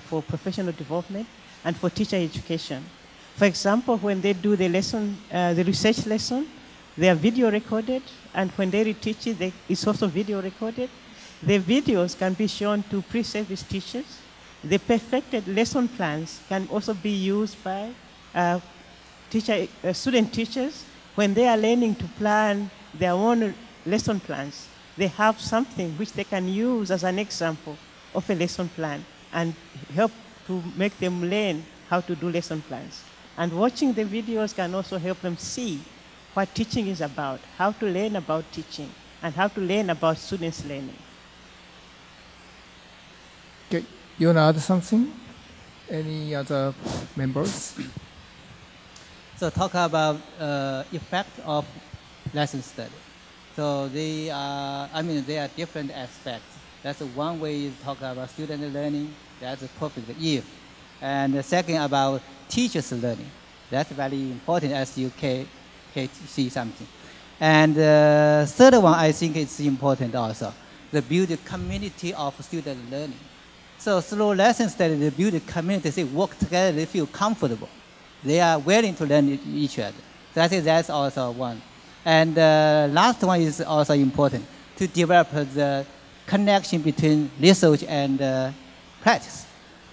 for professional development and for teacher education. For example, when they do the lesson, the research lesson, they are video recorded, and when they reteach it, it's also video recorded. The videos can be shown to pre-service teachers. The perfected lesson plans can also be used by student teachers when they are learning to plan their own lesson plans. They have something which they can use as an example of a lesson plan and help to make them learn how to do lesson plans. And watching the videos can also help them see what teaching is about, how to learn about teaching, and how to learn about students learning. Okay, you want to add something? Any other members? So talk about effect of lesson study. So they are, there are different aspects. That's one way to talk about student learning. That's a perfect if. And the second about teachers learning. That's very important as you can see something. And the third one, I think it's important also. The build a community of student learning. So through lesson study, they build a community, they work together, they feel comfortable. They are willing to learn each other. So I think that's also one. And the last one is also important, to develop the connection between research and practice.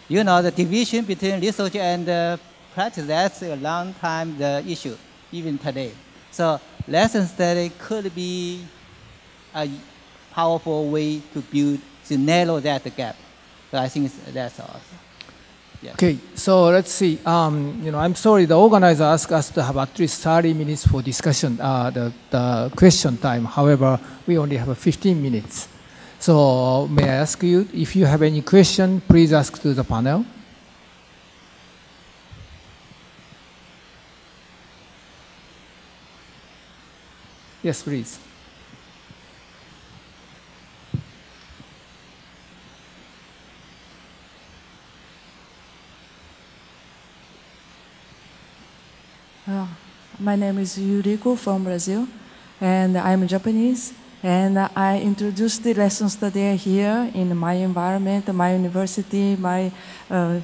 You know, the division between research and practice, that's a long time the issue, even today. So lesson study could be a powerful way to narrow that gap. So I think that's awesome. Yeah. Okay, so let's see. I'm sorry, the organizer asked us to have at least 30 minutes for discussion, the question time. However, we only have 15 minutes. So may I ask you, if you have any question, please ask to the panel. Yes, please. My name is Yuriko from Brazil, and I'm Japanese. And I introduced the lesson study here in my environment, my university, my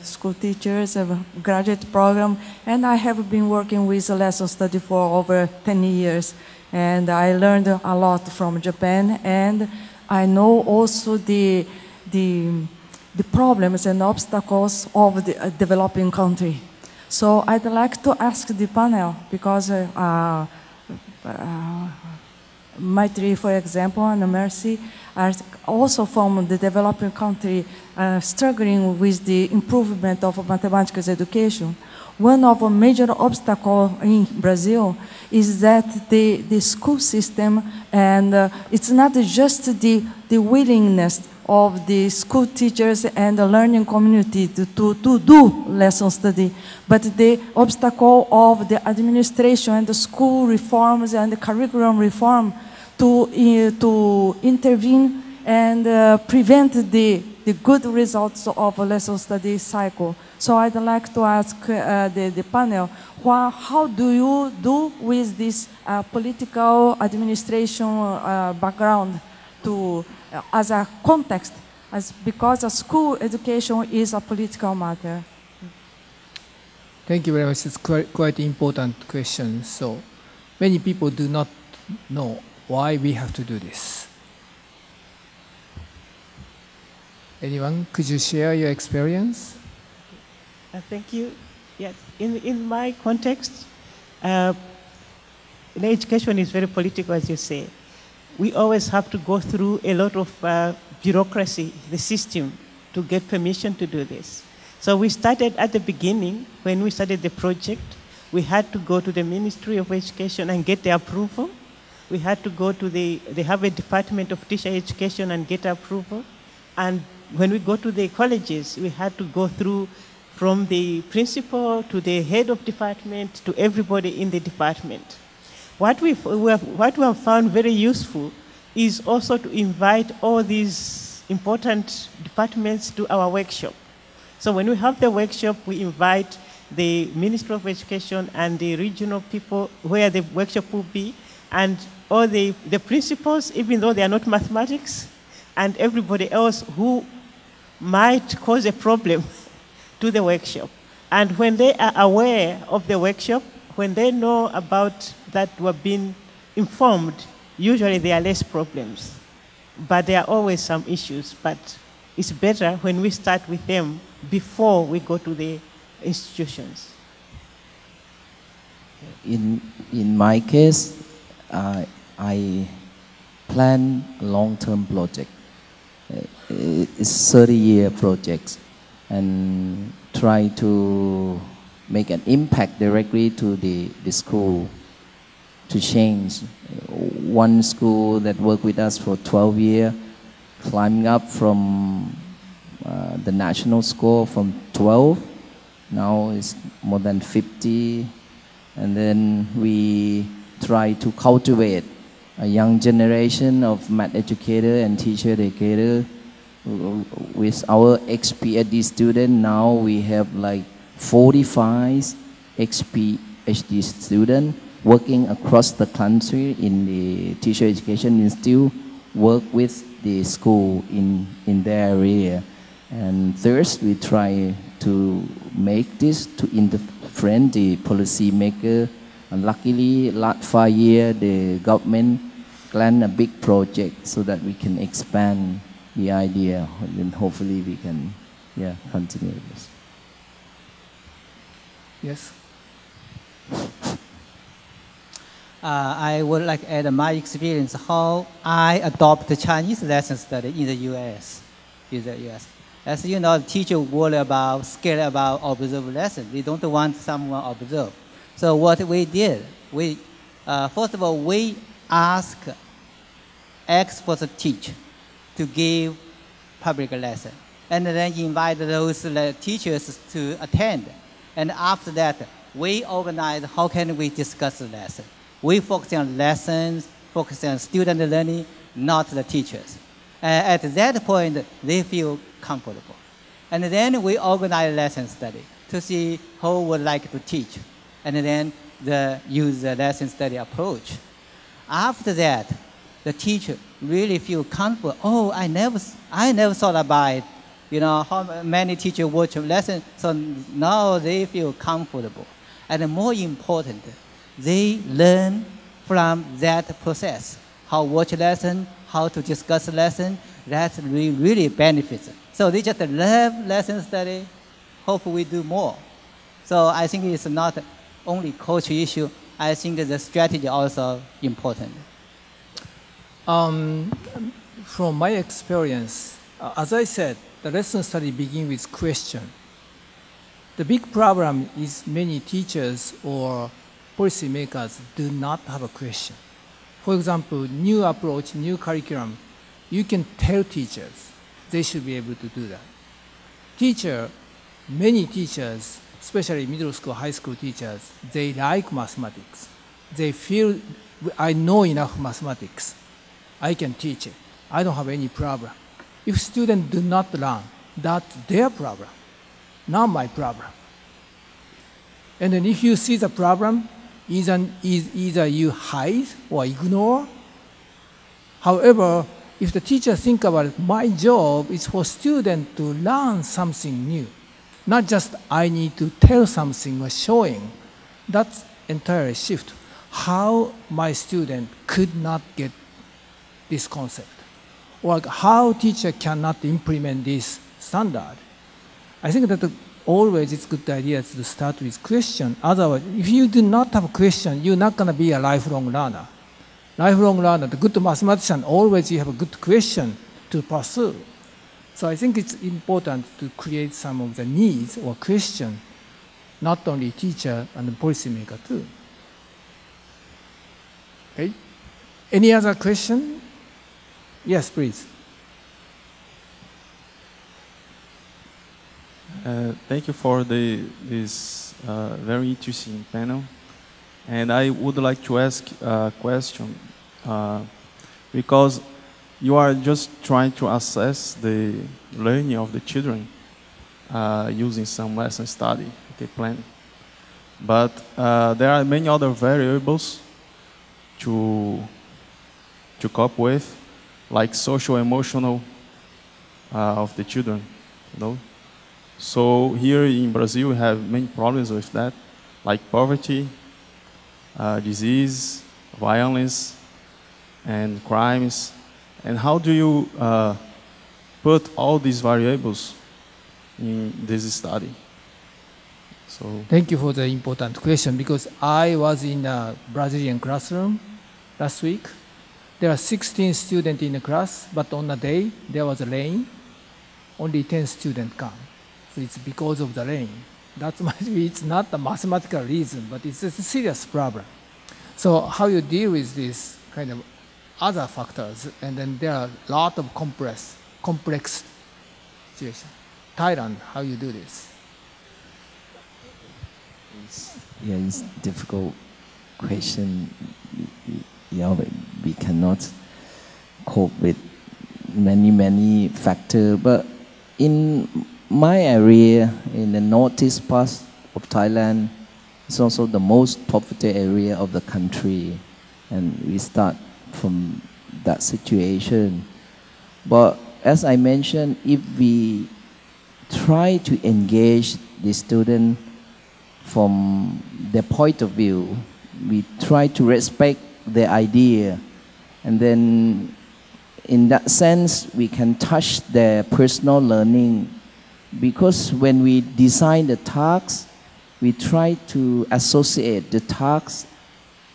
school teachers, graduate program. And I have been working with lesson study for over 10 years. And I learned a lot from Japan. And I know also the problems and obstacles of the developing country. So I'd like to ask the panel, because Maitri, for example, and Mercy are also from the developing country struggling with the improvement of mathematics education. one of the major obstacles in Brazil is that the school system, and it's not just the willingness of the school teachers and the learning community to do lesson study, but the obstacle of the administration and the school reforms and the curriculum reform to intervene and prevent the good results of a lesson study cycle. So I'd like to ask the panel, how do you do with this political administration background to, as a context, because a school education is a political matter? Thank you very much. It's quite important question. So many people do not know why we have to do this. Anyone, could you share your experience? Thank you. Yes, in my context, education is very political, as you say. We always have to go through a lot of bureaucracy, the system, to get permission to do this. So we started at the beginning, when we started the project, we had to go to the Ministry of Education and get the approval. We had to go to they have a Department of Teacher Education and get approval. And when we go to the colleges, we had to go through from the principal to the head of department to everybody in the department. What we have found very useful is also to invite all these important departments to our workshop. So when we have the workshop, we invite the Ministry of Education and the regional people where the workshop will be, and all the principals, even though they are not mathematics, and everybody else who might cause a problem to the workshop. And when they are aware of the workshop, when they know about that we're being informed, usually there are less problems. But there are always some issues. But it's better when we start with them before we go to the institutions. In my case, I plan a long-term project. It's 30-year projects, and try to make an impact directly to the school, to change. One school that worked with us for 12 years, climbing up from the national score from 12, now it's more than 50, and then we try to cultivate a young generation of math educator and teacher educator. With our ex-PhD student, now we have like 45 ex-PhD students working across the country in the teacher education institute, work with the school in their area. And third, we try to make this to influence the policy maker. And luckily, last 5 years, the government planned a big project so that we can expand the idea, and hopefully we can, continue this. Yes. I would like to add my experience how I adopt the Chinese lesson study in the U.S. As you know, teachers worry about, scared about observed lesson. They don't want someone observe. So what we did, first of all, we ask experts to teach to give public lesson, and then invite those teachers to attend. And after that, we organize how can we discuss the lesson. We focus on lessons, focus on student learning, not the teachers. At that point, they feel comfortable. And then we organize lesson study to see who would like to teach, and then use the lesson study approach. After that, the teacher really feel comfortable. Oh, I never thought about it. You know, how many teachers watch a lesson, so now they feel comfortable. And more important, they learn from that process. How watch lesson, how to discuss lesson, that really benefits. So they just love lesson study, hope we do more. So I think it's not only culture issue, I think the strategy also important. From my experience, as I said, the lesson study begins with question. The big problem is many teachers or policymakers do not have a question. For example, new approach, new curriculum, you can tell teachers they should be able to do that. Many teachers, especially middle school, high school teachers, they like mathematics. They feel, I know enough mathematics. I can teach it. I don't have any problem. If students do not learn, that's their problem, not my problem. And then if you see the problem, either you hide or ignore. However, if the teacher think about it, my job is for students to learn something new, not just I need to tell something or showing. That's entirely shift. How my student could not get this concept, or how teacher cannot implement this standard. I think that always it's a good idea to start with question. Otherwise, if you do not have a question, you're not going to be a lifelong learner. Lifelong learner, the good mathematician, always you have a good question to pursue. So I think it's important to create some of the needs or question, not only teacher and the policymaker too. Okay? Any other question? Yes, please. Thank you for this very interesting panel. And I would like to ask a question, because you are just trying to assess the learning of the children using some lesson study plan. But there are many other variables to cope with, like social, emotional of the children, you know? So here in Brazil, we have many problems with that, like poverty, disease, violence, and crimes. And how do you put all these variables in this study? So thank you for the important question, because I was in a Brazilian classroom last week. There are 16 students in the class, but on a day there was a rain, only 10 students come. So it's because of the rain. That might be, it's not a mathematical reason, but it's a serious problem. So how you deal with this kind of other factors, and then there are a lot of complex situations. Thailand, how you do this? Yeah, it's a difficult question. We cannot cope with many factors. But in my area, in the northeast part of Thailand, it's also the most poverty area of the country. And we start from that situation. But as I mentioned, if we try to engage the student from their point of view, we try to respect their idea, and then in that sense we can touch their personal learning, because when we design the tasks, we try to associate the tasks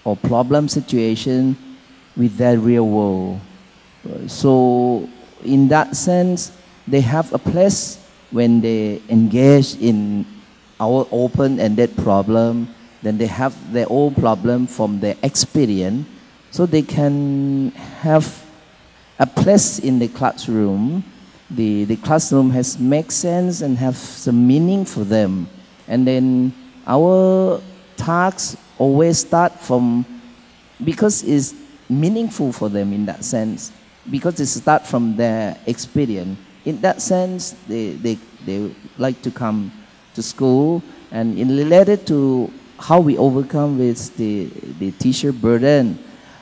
or problem situation with their real world. So in that sense, they have a place when they engage in our open-ended problem. Then they have their own problem from their experience, so they can have a place in the classroom. The classroom has make sense and have some meaning for them. And then our tasks always start from, because it's meaningful for them in that sense, because it start from their experience. In that sense, they like to come to school. And in related to how we overcome with the teacher burden,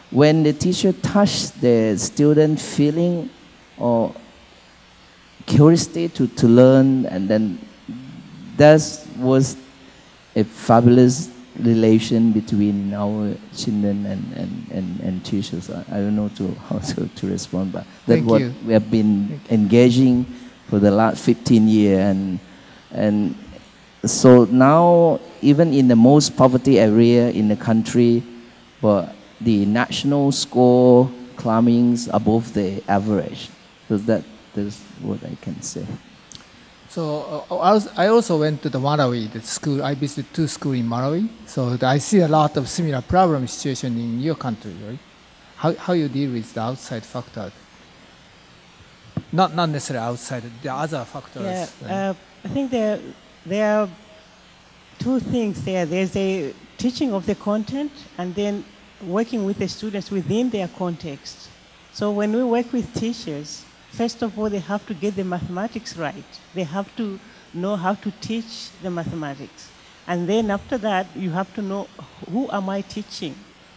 when the teacher touch the student feeling or curiosity to learn, and then that was a fabulous relation between our children and teachers. I don't know how to respond, but that's what we have been engaging for the last 15 years. And so now, even in the most poverty area in the country, but the national score climbing above the average. So that is what I can say. So I also went to the Malawi, the school. I visited 2 schools in Malawi. So I see a lot of similar problem situation in your country, right? How you deal with the outside factors? Not necessarily outside, the other factors. Yeah, I think there are 2 things there. There's the teaching of the content and then working with the students within their context. So when we work with teachers, first of all, they have to get the mathematics right. They have to know how to teach the mathematics. And then after that, you have to know, who am I teaching?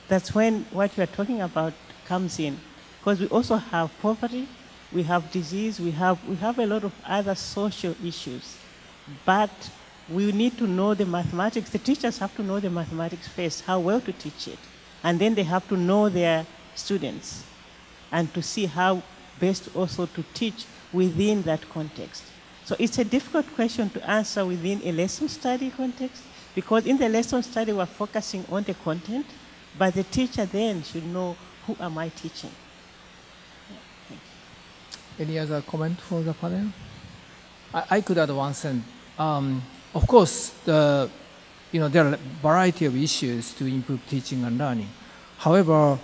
That's when what you are talking about comes in. Because we also have poverty, we have disease, we have a lot of other social issues. But we need to know the mathematics. The teachers have to know the mathematics first, how well to teach it. And then they have to know their students and to see how best also to teach within that context. So it's a difficult question to answer within a lesson study context, because in the lesson study we're focusing on the content, but the teacher then should know, who am I teaching? Yeah, thank you. Any other comment for the panel? I could add one sentence. Of course, there are a variety of issues to improve teaching and learning. However,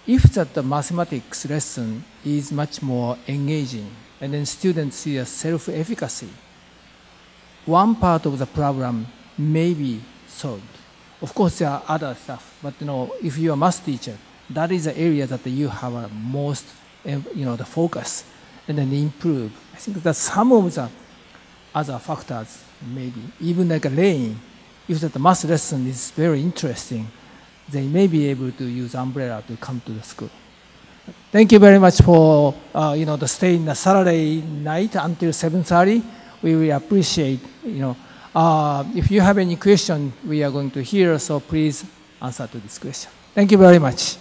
if the mathematics lesson is much more engaging, and then students see a self-efficacy, one part of the problem may be solved. Of course, there are other stuff, but if you're a math teacher, that is the area that you have a most, the focus, and then improve. I think that some of the other factors, maybe even like a lane, if the math lesson is very interesting, they may be able to use umbrella to come to the school. Thank you very much for the stay in the Saturday night until 7:30. We will appreciate. If you have any question, we are going to hear. So please answer to this question. Thank you very much.